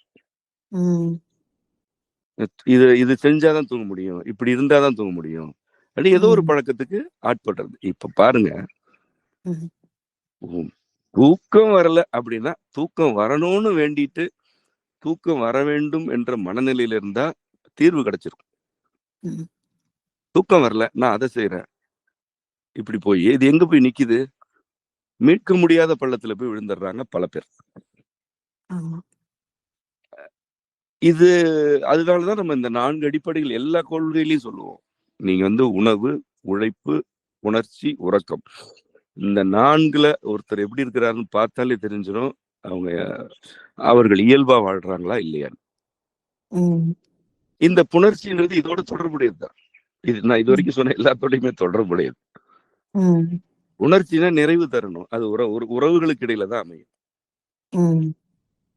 ம். இது இது செஞ்சாதான் தூங்க முடியும். இப்படி இருந்தாதான் தூங்க முடியும். அப்படி ஏதோ ஒரு ம். பழக்கத்துக்கு ஆட்படுறது. இப்ப பாருங்க, ம். தூக்கம் வரல அப்படின்னா தூக்கம் வரணும்னு வேண்டிட்டு தூக்கம் வர வேண்டும் என்ற மனநிலையில இருந்தா தீர்வு கிடைச்சிரும். ம். தூக்கம் வரல, நான் அதை செய்யறேன். இப்படி போய் இது எங்க போய் நிக்குது? மீட்க முடியாத பள்ளத்துல போய் விழுந்துடுறாங்க பல பேர். ஆமா. இது அதனாலதான் நம்ம இந்த 4 அடிப்படைகள் எல்லா கொள்கையிலையும் சொல்லுவோம். நீங்க உணவு, உழைப்பு, உணர்ச்சி, உறக்கம். இந்த 4ல ஒருத்தர் எப்படி இருக்கிறாருன்னு பார்த்தாலே தெரிஞ்சிடும். அவர்கள் இயல்பா வாழ்றாங்களா இல்லையான்னு. ம். இந்த புணர்ச்சின்றது இதோட தொடர்புடையதுதான். இது நான் இது ம். வரைக்கும் சொன்ன எல்லாத்தோடையுமே தொடர்புடையது. ம். உணர்ச்சினா நிறைவு தரணும். அது உறவுகளுக்கு இடையில தான் அமையும். ம்.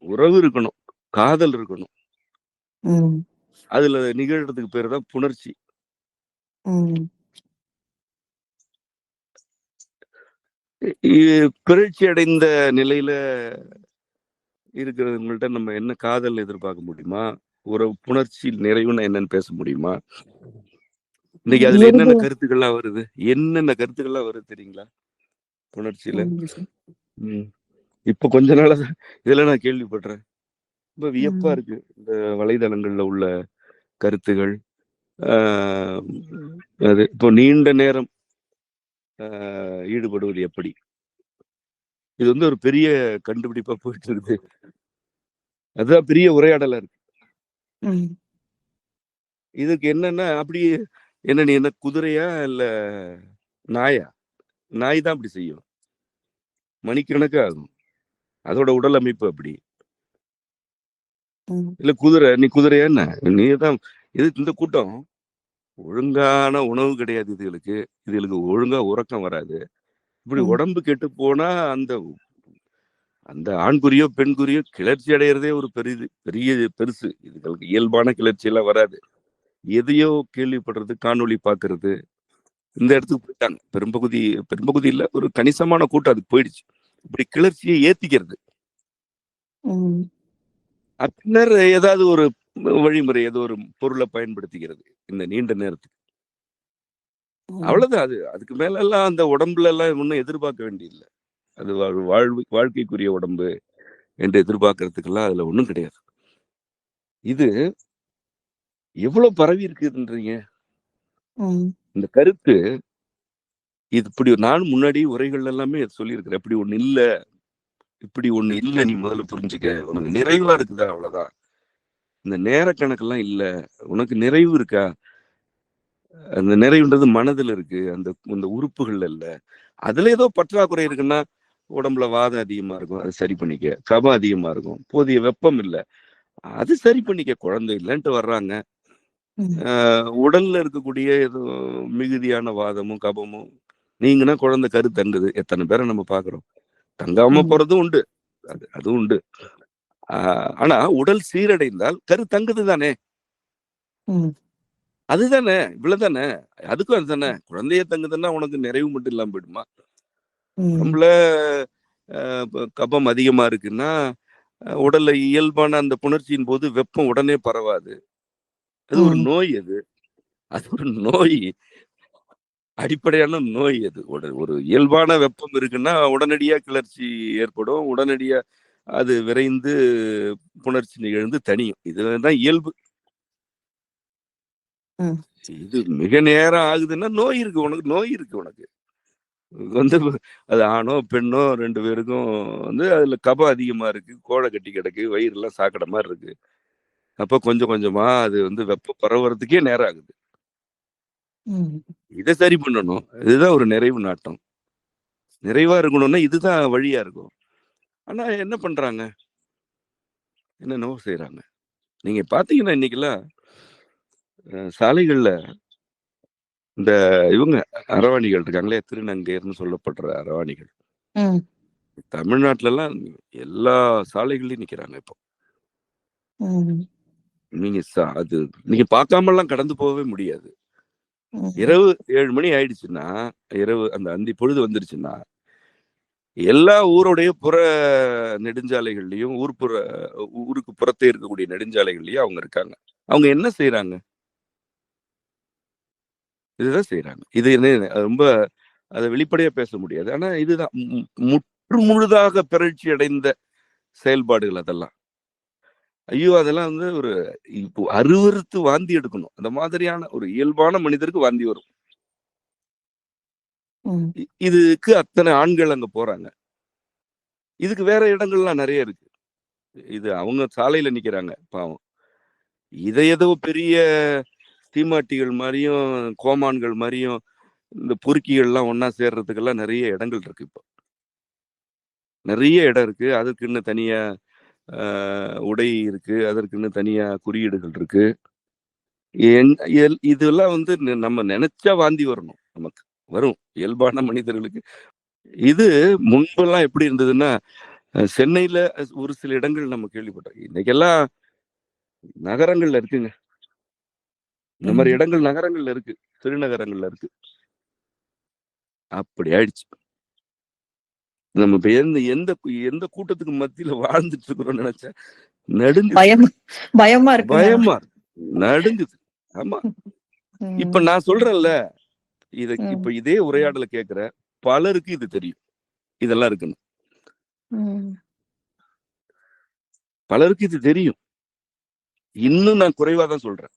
உறவு இருக்கணும், காதல் இருக்கணும். ம். அதுல நிகழ்றதுக்கு பேரு தான் புணர்ச்சி. ம். பிறழ்ச்சி அடைந்த நிலையில இருக்கிறவங்கள்ட்ட நம்ம என்ன காதல் எதிர்பார்க்க முடியுமா? ஒரு புணர்ச்சி நிறைவுன்னு என்னன்னு பேச முடியுமா? இன்னைக்கு அதுல என்னென்ன இறுதி கருத்துக்கள்லாம் வருது? என்னென்ன கருத்துக்கள்லாம் வருது தெரியுங்களா? புணர்ச்சியில. ம். ம். இப்ப கொஞ்ச நாளா தான் இதெல்லாம் நான் கேள்விப்படுறேன். ரொம்ப வியப்பா ம். இருக்கு. இந்த வலைதளங்கள்ல உள்ள கருத்துகள். ஆ அது இப்போ நீண்ட நேரம் ஈடுபடுவது எப்படி? இது வந்து ஒரு பெரிய கண்டுபிடிப்பா போயிட்டு இருக்குது. அதுதான் பெரிய உரையாடலா இருக்கு. ம். இதுக்கு என்னன்னா, அப்படி என்ன நீ என்ன குதிரையா? இல்ல நாயா? நாய் தான் அப்படி செய்யும். மணிக்கணக்கா ஆகும். அதோட உடல் அமைப்பு அப்படி. ம். இல்ல குதிரை, நீ குதிரையா என்ன? நீ தான் இந்த கூட்டம் ஒழுங்கான உணவு கிடையாது இதுகளுக்கு. இதுகளுக்கு ஒழுங்கா உறக்கம் வராது. இப்படி ம். உடம்பு கெட்டு போனா அந்த அந்த ஆண்குறியோ, பெண்குறியோ கிளர்ச்சி அடையறதே ஒரு பெருசு. இதுகளுக்கு இயல்பான கிளர்ச்சி எல்லாம் வராது. எதையோ கேள்விப்படுறது, காணொளி பார்க்கறது, இந்த இடத்துக்கு போயிட்டாங்க. பெரும்பகுதி இல்ல, ஒரு கணிசமான கூட்டம் அதுக்கு போயிடுச்சு. இப்படி கிளர்ச்சியை ஏத்திக்கிறது. ம். பின்னர் ஏதாவது ஒரு வழிமுறை, ஏதோ ஒரு பொருளை பயன்படுத்திக்கிறது இந்த நீண்ட நேரத்துக்கு. ம். அவ்வளவுதான். அதுக்கு மேல எல்லாம் அந்த உடம்புல எல்லாம் ஒன்றும் எதிர்பார்க்க வேண்டியதில்லை. அது வாழ்க்கைக்குரிய உடம்பு என்று எதிர்பார்க்கறதுக்கெல்லாம் அதுல ஒண்ணும் கிடையாது. இது எவ்வளவு பரவி இருக்குன்றீங்க. ம். இந்த கருத்து இது இப்படி நானும் முன்னாடி உரைகள் எல்லாமே சொல்லியிருக்கிறேன். இப்படி ஒண்ணு இல்ல, நீ முதல்ல புரிஞ்சுக்க. உனக்கு நிறைவா இருக்குதா? அவ்வளவுதான். இந்த நேர கணக்கெல்லாம் இல்ல. உனக்கு நிறைவு இருக்கா? அந்த நிறைவுன்றது மனதுல இருக்கு. அந்த உறுப்புகள்ல இல்ல. அதுல ஏதோ பற்றாக்குறை இருக்குன்னா, உடம்புல வாதம் அதிகமா இருக்கும், அது சரி பண்ணிக்க. கபம் அதிகமா இருக்கும், போதிய வெப்பம் இல்ல, அது சரி பண்ணிக்க. குழந்தை இல்லைன்ட்டு வர்றாங்க. ம். உடல்ல இருக்கக்கூடிய ஏதோ மிகுதியான வாதமும் கபமும் நீங்கன்னா குழந்தை கரு தங்குது. எத்தனை பேரை நம்ம பாக்குறோம். தங்காம ம். போறதும் உண்டு. அதுவும் உண்டு. ஆனா உடல் சீரடைந்தால் கரு தங்குது தானே. ம். அதுதானே, இவ்வளவுதானே. அதுக்கும் அதுதானே. குழந்தைய தங்குதுன்னா உனக்கு நிறைவு மட்டும் இல்லாம போயிடுமா? ம். உடம்புல கபம் அதிகமா இருக்குன்னா, உடல்ல இயல்பான அந்த புணர்ச்சியின் போது வெப்பம் உடனே பரவாது. அது ஒரு ம். நோய் அது. அது ஒரு நோய். அடிப்படையான நோய் அது. ஒரு இயல்பான வெப்பம் இருக்குன்னா, உடனடியா கிளர்ச்சி ஏற்படும். உடனடியா அது விரைந்து புணர்ச்சி நிகழ்ந்து தணியும். இதுதான் இயல்பு. ம். இது மிக நேரம் ஆகுதுன்னா நோய் இருக்கு. உனக்கு நோய் இருக்கு உனக்கு. வந்து அது ஆணோ, பெண்ணோ 2 பேருக்கும் வந்து அதுல கபம் அதிகமா இருக்கு. கோழை கட்டி கிடக்கு. வயிறுலாம் சாக்கடை மாரி இருக்கு. அப்ப கொஞ்சம் கொஞ்சமா அது வந்து வெப்பம் பரவுறதுக்கே நேரம் ஆகுது. ம். இத சரி பண்ணணும். இதுதான் ஒரு நிறைவு நாட்டம். நிறைவா இருக்கணும்னா இதுதான் வழியா இருக்கும். ஆனா என்ன பண்றாங்க? என்னென்னவோ செய்றாங்க. நீங்க பார்த்தீங்கன்னா இன்னைக்கெல்லாம் சாலைகள்ல இந்த இவங்க அரவாணிகள் இருக்காங்களே, திருநங்கையர்ன்னு சொல்லப்படுற அரவாணிகள். ம். தமிழ்நாட்டுலலாம் எல்லா சாலைகள்லயும் நிக்கிறாங்க இப்போ. ம். நீங்க அது நீங்க பார்க்காமலாம் கடந்து போகவே முடியாது. ம். இரவு 7 மணி ஆயிடுச்சுன்னா, இரவு அந்த அந்தி பொழுது வந்துருச்சுன்னா, எல்லா ஊருடைய புற நெடுஞ்சாலைகள்லயும், ஊருக்கு புறத்தே இருக்கக்கூடிய நெடுஞ்சாலைகள்லயும் அவங்க இருக்காங்க. அவங்க என்ன செய்றாங்க? இதுதான் செய்றாங்க. இது என்ன ரொம்ப அத வெளிப்படையா பேச முடியாது. ஆனா இதுதான் முற்று முழுதாக பிறழ்ச்சி அடைந்த செயல்பாடுகள் அதெல்லாம். ஐயோ! அதெல்லாம் வந்து இப்போ அருவருத்து வாந்தி எடுக்கணும். அந்த மாதிரியான ஒரு இயல்பான மனிதருக்கு வாந்தி வரும். ம். இதுக்கு அத்தனை ஆண்கள் அங்க போறாங்க. இதுக்கு வேற இடங்கள்லாம் நெறைய இருக்கு. இது அவங்க சாலையில நிக்கிறாங்க பாவம். இத ஏதோ பெரிய தீமாட்டிகள் மாரியும், கோமான்கள் மாரியும், இந்த பொறுக்கிகள்லாம் ஒண்ணா சேர்றதுக்கெல்லாம் நெறைய இடங்கள் இருக்கு இப்போ. நெறைய இடம் இருக்கு. அதுக்குன்னு தனியா அ உடை இருக்கு. அதற்குன்னு தனியா குறியீடுகள் இருக்கு. என் இதெல்லாம் வந்து நம்ம நெனச்சா வாந்தி வரணும் நமக்கு. வரும். இயல்பான மனிதர்களுக்கு. இது முன்பெல்லாம் எப்படி இருந்ததுன்னா, சென்னையில ஒரு சில இடங்கள் நம்ம கேள்விப்பட்டோம். இன்னைக்கெல்லாம் நகரங்கள்ல இருக்குங்க. இந்த மாரி ம். இடங்கள் நகரங்கள்ல இருக்கு. சிறுநகரங்கள்ல இருக்கு. அப்படி ஆயிடுச்சு. நம்ம இப்ப எந்த எந்த எந்த கூட்டத்துக்கு மத்தியில வாழ்ந்துட்டு இருக்கிறோம்னு நெனச்சேன். நடுங்குது, பயமா இருக்குங்க. பயமா இருக்கு, நடுங்குது. ஆமா, இப்ப நான் சொல்றேன்ல, இப்ப இதே உரையாடலை கேட்கிற பலருக்கு இது தெரியும், இதெல்லாம் இருக்குன்னு. பலருக்கு இது தெரியும். இன்னும் நான் குறைவா தான் சொல்றேன்.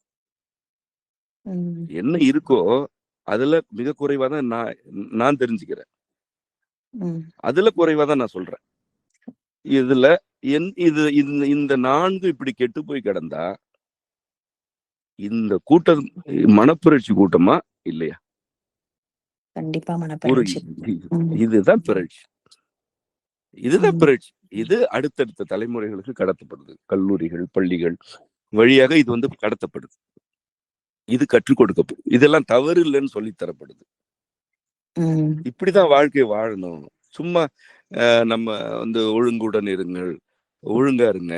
என்ன இருக்கோ அதுல மிக குறைவா தான் நான் தெரிஞ்சுக்கிறேன். அதுல குறைவா தான் நான் சொல்றேன். இதுல இந்த 4 இப்படி கெட்டு போய் கிடந்தா இந்த கூட்டம் மனப்புரட்சி கூட்டமா இல்லையா? கண்டிப்பா மனப்பரட்சி. இதுதான் புரட்சி, இதுதான் புரட்சி. இது அடுத்தடுத்த தலைமுறைகளுக்கு கடத்தப்படுது. கல்லூரிகள், பள்ளிகள் வழியாக இது வந்து கடத்தப்படுது. இது கற்றுக் கொடுக்கப்படுது. இதெல்லாம் தவறு இல்லைன்னு சொல்லி தரப்படுது. இப்படிதான் வாழ்க்கையை வாழணும். சும்மா நம்ம வந்து ஒழுங்குடன் இருங்கள், ஒழுங்கா இருங்க,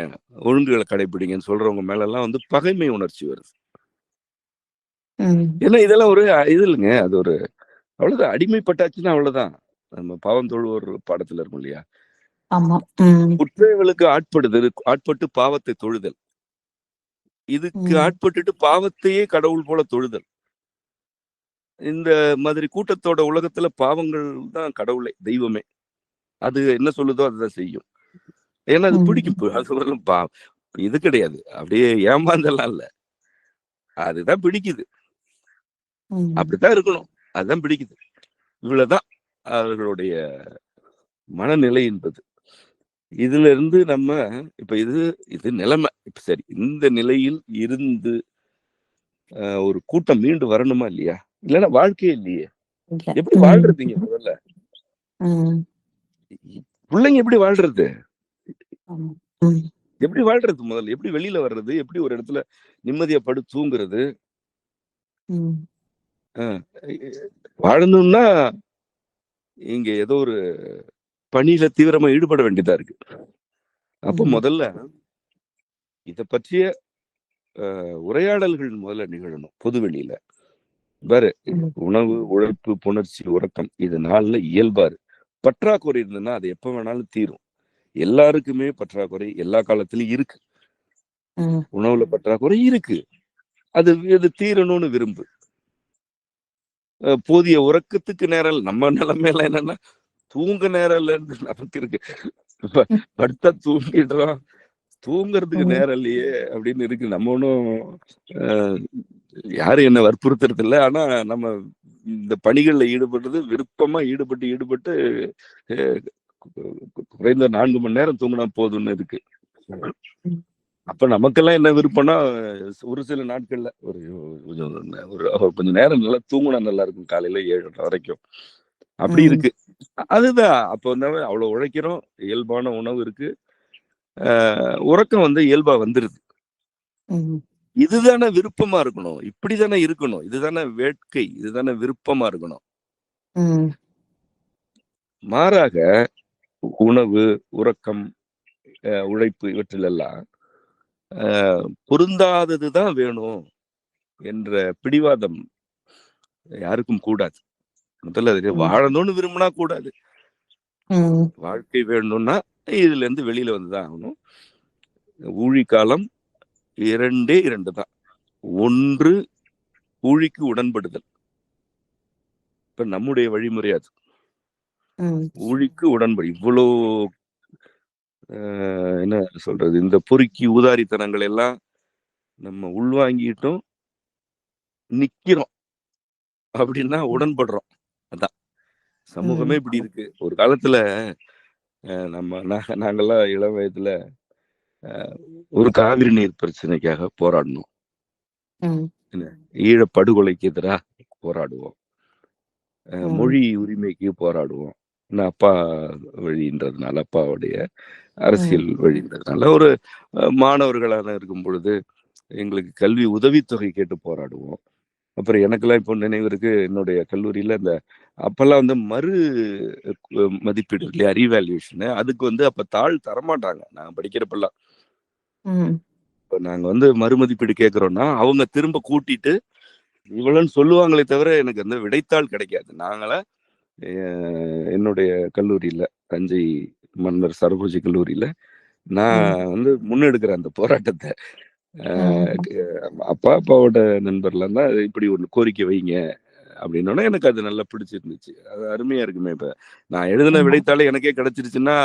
ஒழுங்குகளை கடைபிடிங்கன்னு சொல்றவங்க மேல எல்லாம் வந்து பகைமை உணர்ச்சி வருது. ஏன்னா இதெல்லாம் ஒரு இது இல்லைங்க, அது ஒரு அவ்வளவுதான். அடிமைப்பட்டாச்சுன்னா அவ்வளவுதான். நம்ம பாவம் தொழுவோர் பாடத்துல இருக்கும் இல்லையா, குற்றங்களுக்கு ஆட்பட்டு பாவத்தை தொழுதல், இதுக்கு ஆட்பட்டுட்டு பாவத்தையே கடவுள் போல தொழுதல். இந்த மாதிரி கூட்டத்தோட உலகத்துல பாவங்கள் தான் கடவுளே, தெய்வமே. அது என்ன சொல்லுதோ அதுதான் செய்யும். ஏன்னா அது பிடிக்கும். அது இது கிடையாது, அப்படியே ஏமாந்தெல்லாம் இல்ல, அதுதான் பிடிக்குது. அப்படித்தான் இருக்கணும், அதுதான் பிடிக்குது. இவ்வளவுதான் அவர்களுடைய மனநிலை என்பது. இதுல இருந்து நம்ம இப்ப இது நிலைமை. இப்ப சரி, இந்த நிலையில் இருந்து ஒரு கூட்டம் மீண்டு வரணுமா இல்லையா? இல்லைன்னா வாழ்க்கையே இல்லையே. எப்படி வாழ்றதுங்க முதல்ல? பிள்ளைங்க எப்படி வாழ்றது? எப்படி வாழ்றது முதல்ல? எப்படி வெளியில வர்றது? எப்படி ஒரு இடத்துல நிம்மதியா படு தூங்குறது? வாழணும்னா இங்க ஏதோ ஒரு பணியில தீவிரமா ஈடுபட வேண்டியதா இருக்கு. அப்ப முதல்ல இத பற்றிய உரையாடல்கள் முதல்ல நிகழணும் பொதுவெளியில. வேற உணவு, உழைப்பு, புணர்ச்சி, உறக்கம் இது நாள்ல இயல்பாரு. பற்றாக்குறை இருந்ததுன்னா அது எப்ப வேணாலும் தீரும். எல்லாருக்குமே பற்றாக்குறை எல்லா காலத்திலயும் இருக்கு. உணவுல பற்றாக்குறை இருக்கு, அது தீரணும்னு விரும்பு. போதிய உறக்கத்துக்கு நேரம், நம்ம நிலைமையில என்னன்னா தூங்க நேரம் இல்லைன்னு நமக்கு இருக்கு. படுத்தா தூங்கிடுறோம், தூங்குறதுக்கு நேரம் இல்லையே அப்படின்னு இருக்கு. நம்ம ஒன்றும் யாரும் என்ன வற்புறுத்துறது இல்லை. ஆனா நம்ம இந்த பணிகள்ல ஈடுபடுறது விருப்பமா ஈடுபட்டு குறைந்த 4 மணி நேரம் தூங்கினா போதும்னு இருக்கு. அப்ப நமக்கெல்லாம் என்ன விருப்பம்னா ஒரு சில நாட்கள்ல கொஞ்சம் நேரம் நல்லா தூங்கினா நல்லா இருக்கும், காலையில 7:30 வரைக்கும் அப்படி இருக்கு. அதுதான் அப்ப வந்து அவ்வளவு உழைக்கிறோம், இயல்பான உணவு இருக்கு, உறக்கம் வந்து இயல்பா வந்துருது. இதுதானே விருப்பமா இருக்கணும், இப்படிதானே இருக்கணும், இதுதானே வேட்கை, இதுதானே விருப்பமா இருக்கணும். மாறாக உணவு, உறக்கம், உழைப்பு இவற்றிலெல்லாம் பொருந்தாததுதான் வேணும் என்ற பிடிவாதம் யாருக்கும் கூடாது. முதல்ல வாழணும்னு விரும்பினா கூடாது. வாழ்க்கை வேணும்னா இதுல இருந்து வெளியில வந்துதான் ஆகணும். ஊழிக்காலம் 2 தான். ஒன்று ஊழிக்கு உடன்படுதல். இப்ப நம்முடைய வழிமுறை அது. ஊழிக்கு உடன்படு. இவ்வளோ என்ன சொல்றது, இந்த பொறுக்கி ஊதாரித்தனங்கள் எல்லாம் நம்ம உள்வாங்கிட்டோம், நிக்கிறோம் அப்படின்னா உடன்படுறோம். அதான் சமூகமே இப்படி இருக்கு. ஒரு காலத்துல நாங்கெல்லாம் இளம் வயதுல ஒரு காவிரி நீர் பிரச்சனைக்காக போராடணும், ஈழ படுகொலைக்கு எதிராக போராடுவோம், மொழி உரிமைக்கு போராடுவோம். அப்பா வழின்றதுனால, அப்பாவுடைய அரசியல் வழின்றதுனால ஒரு மாணவர்களான இருக்கும் பொழுது எங்களுக்கு கல்வி உதவித்தொகை கேட்டு போராடுவோம். அப்புறம் எனக்கெல்லாம் இப்போ நினைவு இருக்கு, என்னுடைய கல்லூரியில இந்த அப்பெல்லாம் வந்து மறு மதிப்பீடு இல்லையா, ரீவேல்யூஷன், அதுக்கு வந்து அப்ப தாள் தரமாட்டாங்க நாங்க படிக்கிறப்பெல்லாம். இப்ப நாங்க வந்து மறுமதிப்பீடு கேட்கிறோம்னா அவங்க திரும்ப கூட்டிட்டு இவ்வளவுன்னு சொல்லுவாங்களே தவிர எனக்கு அந்த விடைத்தாள் கிடைக்காது. நாங்கள என்னுடைய கல்லூரியில, தஞ்சை மன்னர் சரபோஜி கல்லூரியில நான் ம். முன்னெடுக்கிறேன் அந்த போராட்டத்தை. ம். அப்பாவோட நண்பர்லாம் தான் இப்படி ஒரு கோரிக்கை வைங்க அப்படின்னோடனே எனக்கு அது நல்லா பிடிச்சிருந்துச்சு. அது அருமையா இருக்குமே. இப்ப நான் எழுதின ஆமா. விடைத்தாள் எனக்கே கிடைச்சிருச்சுன்னா,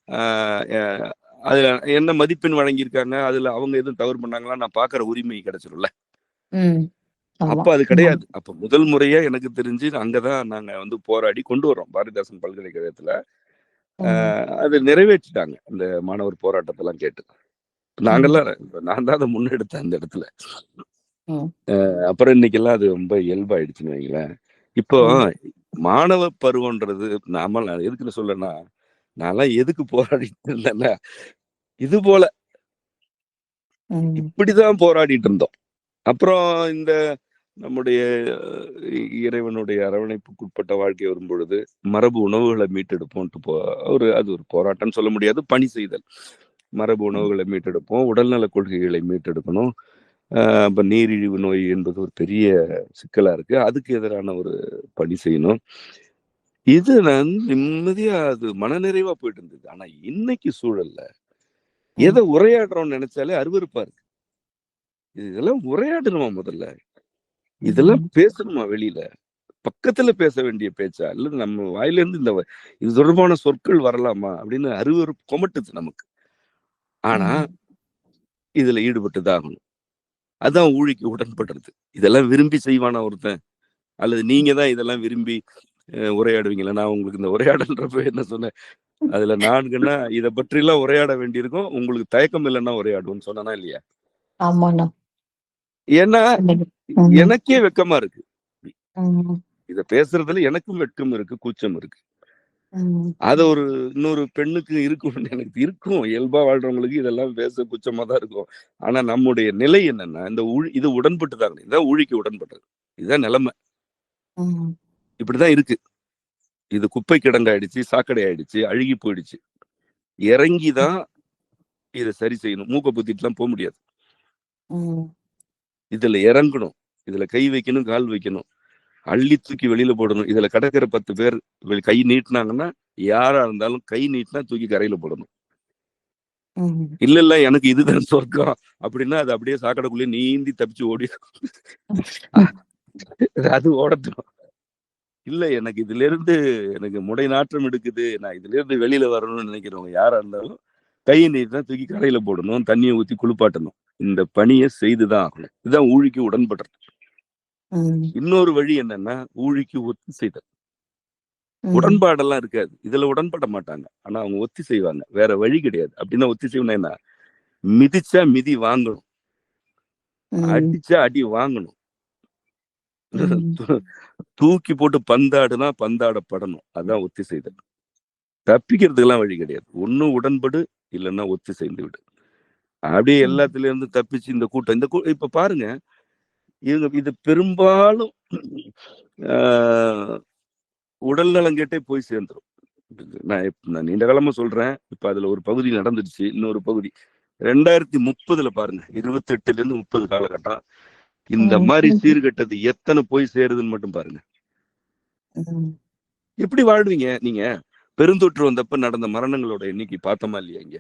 ஆஹ் அஹ் அதுல என்ன மதிப்பெண் வழங்கியிருக்காங்க, அதுல அவங்க எதுவும் தவறு பண்ணாங்களா நான் பாக்குற உரிமை கிடைச்சிரும்ல. ம். ஆமா. அப்ப அது ம். கிடையாது. அப்ப முதல் முறையா எனக்கு தெரிஞ்சு அங்கதான் நாங்க போராடி கொண்டு வரோம் பாரதிதாசன் பல்கலைக்கழகத்துல. ம். அது நிறைவேற்றிட்டாங்க இந்த மாணவர் போராட்டத்தெல்லாம் கேட்டு. ம். நான் தான் அதை முன்னெடுத்தேன் அந்த இடத்துல. ம். அப்புறம் இன்னைக்கெல்லாம் அது ரொம்ப இயல்பாயிடுச்சுன்னு வைங்களேன். இப்போ ம். மாணவ பருவம்ன்றது நான் எதுக்குன்னு சொல்றேன்னா, நான்லாம் எதுக்கு போராடிட்டு இருந்தேன்னா, இது போல ம். இப்படிதான் போராடிட்டு இருந்தோம். அப்புறம் இந்த நம்முடைய இறைவனுடைய அரவணைப்புக்குட்பட்ட வாழ்க்கை வரும்பொழுது மரபு உணவுகளை மீட்டெடுப்போம்ட்டு அது ஒரு போராட்டம்னு சொல்ல முடியாது, பணி செய்தல். மரபு ம். உணவுகளை மீட்டெடுப்போம், உடல்நல கொள்கைகளை மீட்டெடுக்கணும். அப்ப நீரிழிவு நோய் என்பது ஒரு பெரிய சிக்கலா இருக்கு, அதுக்கு எதிரான ஒரு பணி செய்யணும். இது நான் நிம்மதியா அது மனநிறைவா போயிட்டு இருந்தது. ஆனா இன்னைக்கு சூழல்ல எதை ம். உரையாடுறோம்னு நினைச்சாலே அருவருப்பா இருக்கு. இதெல்லாம் உரையாடணுமா முதல்ல? இதெல்லாம் ம். பேசணுமா வெளியில? பக்கத்துல பேச வேண்டிய பேச்சா? இல்ல நம்ம வாயிலிருந்து இது தொடர்பான சொற்கள் வரலாமா? அப்படின்னு அருவருப்பு கொமட்டுது நமக்கு. ஆனா ம். இதுல ஈடுபட்டுதான் ஆகணும். அதான் ஊழிக்கு உடன்படுறது. இதெல்லாம் விரும்பி செய்வானா ஒருத்தன்? அல்லது நீங்க தான் இதெல்லாம் விரும்பி உரையாடுவீங்களா? நான் உங்களுக்கு இந்த உரையாடல்ன்றப்ப என்ன சொன்னேன்? அதுல நான்குன்னா இத பற்றிலாம் உரையாட வேண்டியிருக்கும். உங்களுக்கு தயக்கம் இல்லைன்னா உரையாடுவோம்னு சொன்னனா இல்லையா? ஆமாண்ணா. ஏன்னா சொன்னீங்க. ம். எனக்கே வெட்கமா இருக்கு. ம். இத பேசுறதுல எனக்கும் வெட்கம் இருக்கு, கூச்சம் இருக்கு. ம். அது இன்னொரு பெண்ணுக்கு இருக்கும்னு எனக்கு இருக்கும். இயல்பா வாழ்றவங்களுக்கு இதெல்லாம் பேச கூச்சமா தான் இருக்கும். ஆனா நம்முடைய நிலை என்னன்னா, இது உடன்பட்டு தான் இதான் ஊழிக்கு உடன்பட்டது. இதுதான் நிலைமை. ம். இப்படிதான் இருக்கு. இது குப்பை கிடங்காயிடுச்சு, சாக்கடை ஆயிடுச்சு, அழுகி போயிடுச்சு. இறங்கி தான் இத சரி செய்யணும். மூக்க பொத்திட்டுலாம் முடியாது. ம். இதுல இறங்கணும். இதுல கை வைக்கணும், கால் வைக்கணும். அள்ளி தூக்கி வெளியில போடணும். இதுல கிடக்கிற 10 பேர் கை நீட்டினாங்கன்னா, யாரா இருந்தாலும் கை நீட்டினா தூக்கி கரையில போடணும். ம். இல்ல எனக்கு இதுதான் சொர்க்கம் அப்படின்னா அது அப்படியே சாக்கடைக்குள்ளேயே நீந்தி தப்பிச்சு ஓடி அது ஓடட்டும். இல்ல எனக்கு இதுல இருந்து எனக்கு முடை நாற்றம் எடுக்குது, நான் இதுல இருந்து வெளியில வரணும்னு நினைக்கிறவங்க யாரா இருந்தாலும் கையை நீட்டினா தூக்கி கரையில போடணும், தண்ணியை ஊத்தி குளிப்பாட்டணும். இந்த பணியை செய்துதான் ஆகணும். இதுதான் ஊழிக்கு உடன்படுறது. ம். இன்னொரு வழி என்னன்னா ஊழிக்கு ஒத்தி செய்தல். ம். உடன்பாடெல்லாம் இருக்காது. இதுல உடன்பட மாட்டாங்க. ஆனா அவங்க ஒத்தி செய்வாங்க. வேற வழி கிடையாது. அப்படின்னா ஒத்தி செய்யணும் என்ன? மிதிச்சா மிதி வாங்கணும். ம். அடிச்சா அடி வாங்கணும். ம். தூக்கி போட்டு பந்தாடுனா பந்தாடப்படணும். அதான் ஒத்தி செய்தல். தப்பிக்கிறதுக்கெல்லாம் வழி கிடையாது. ஒண்ணு உடன்படு, இல்லைன்னா ஒத்தி செய்து விடு. அப்படியே ம். எல்லாத்துல இருந்து தப்பிச்சு இப்ப பாருங்க, இது பெரும்பாலும் ஆஹ் உடல் நலம் கேட்டே போய் சேர்ந்துரும். நான் நீண்ட காலமா சொல்றேன். இப்ப அதுல ஒரு பகுதி நடந்துருச்சு. இன்னொரு பகுதி 2030 பாருங்க, 28ல இருந்து 30 காலகட்டம். இந்த ம். மாதிரி சீர்கெட்டது எத்தனை போய் சேருதுன்னு மட்டும் பாருங்க. ம். எப்படி வாழ்வீங்க நீங்க? பெருந்தொற்று வந்தப்ப நடந்த மரணங்களோட எண்ணிக்கை பார்த்தோமா இல்லையா? இங்க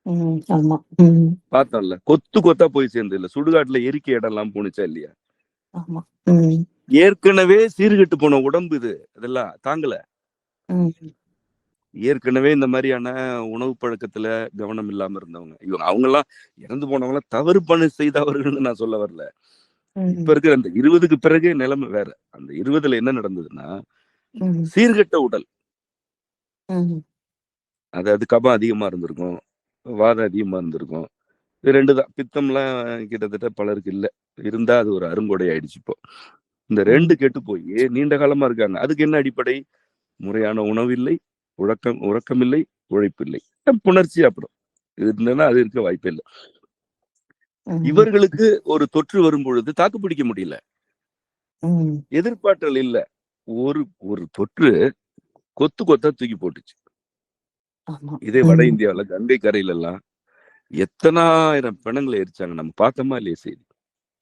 ம். ஆமா. ம். பார்த்தோம்ல. கொத்து கொத்தா போய் சேர்ந்து இல்ல, சுடுகாட்டுல எரிக்கை இடம் எல்லாம் போணுச்சா இல்லையா? ஆமா. ம். ஏற்கனவே சீர்கெட்டு போன உடம்பு இது, அதெல்லாம் தாங்கல. ம். ஏற்கனவே இந்த மாதிரியான உணவு பழக்கத்துல கவனம் இல்லாம இருந்தவங்க அவங்க எல்லாம் இறந்து போனவங்க தவறு பண்ணி செய்தவர்கள்னு நான் சொல்ல வரல. இப்ப ம். இருக்கிற அந்த 20க்கு பிறகே நிலைமை வேற. அந்த 20ல என்ன நடந்ததுன்னா, ம். சீர்கெட்ட உடல். ம். அதாவது கபம் அதிகமா இருந்திருக்கும், வாதம் அதிகமா இருந்திருக்கும். இது 2 தான். பித்தம்லாம் கிட்டத்தட்ட பலருக்கு இல்ல. இருந்தா அது ஒரு அருங்கொடை ஆயிடுச்சு இப்போ. இந்த 2 ம். கெட்டு போய் நீண்ட காலமா இருக்காங்க. அதுக்கு என்ன அடிப்படை? முறையான உணவில்லை, உறக்கமில்லை, உழைப்பில்லை. புணர்ச்சி அப்புறம் இது இருந்ததுன்னா அது இருக்க வாய்ப்பே இல்லை. ம். இவர்களுக்கு ஒரு தொற்று வரும் பொழுது தாக்கு பிடிக்க முடியல. ம். எதிர்பார்த்தல் இல்ல. ஒரு ஒரு தொற்று கொத்து கொத்தா தூக்கி போட்டுச்சு. ஆமா. இதே வட ம். இந்தியாவுல கங்கை கரையில எல்லாம் எத்தனாயிரம் பிணங்களை எரிச்சாங்க. நம்ம பார்த்தோமா இல்லையா செய்தி?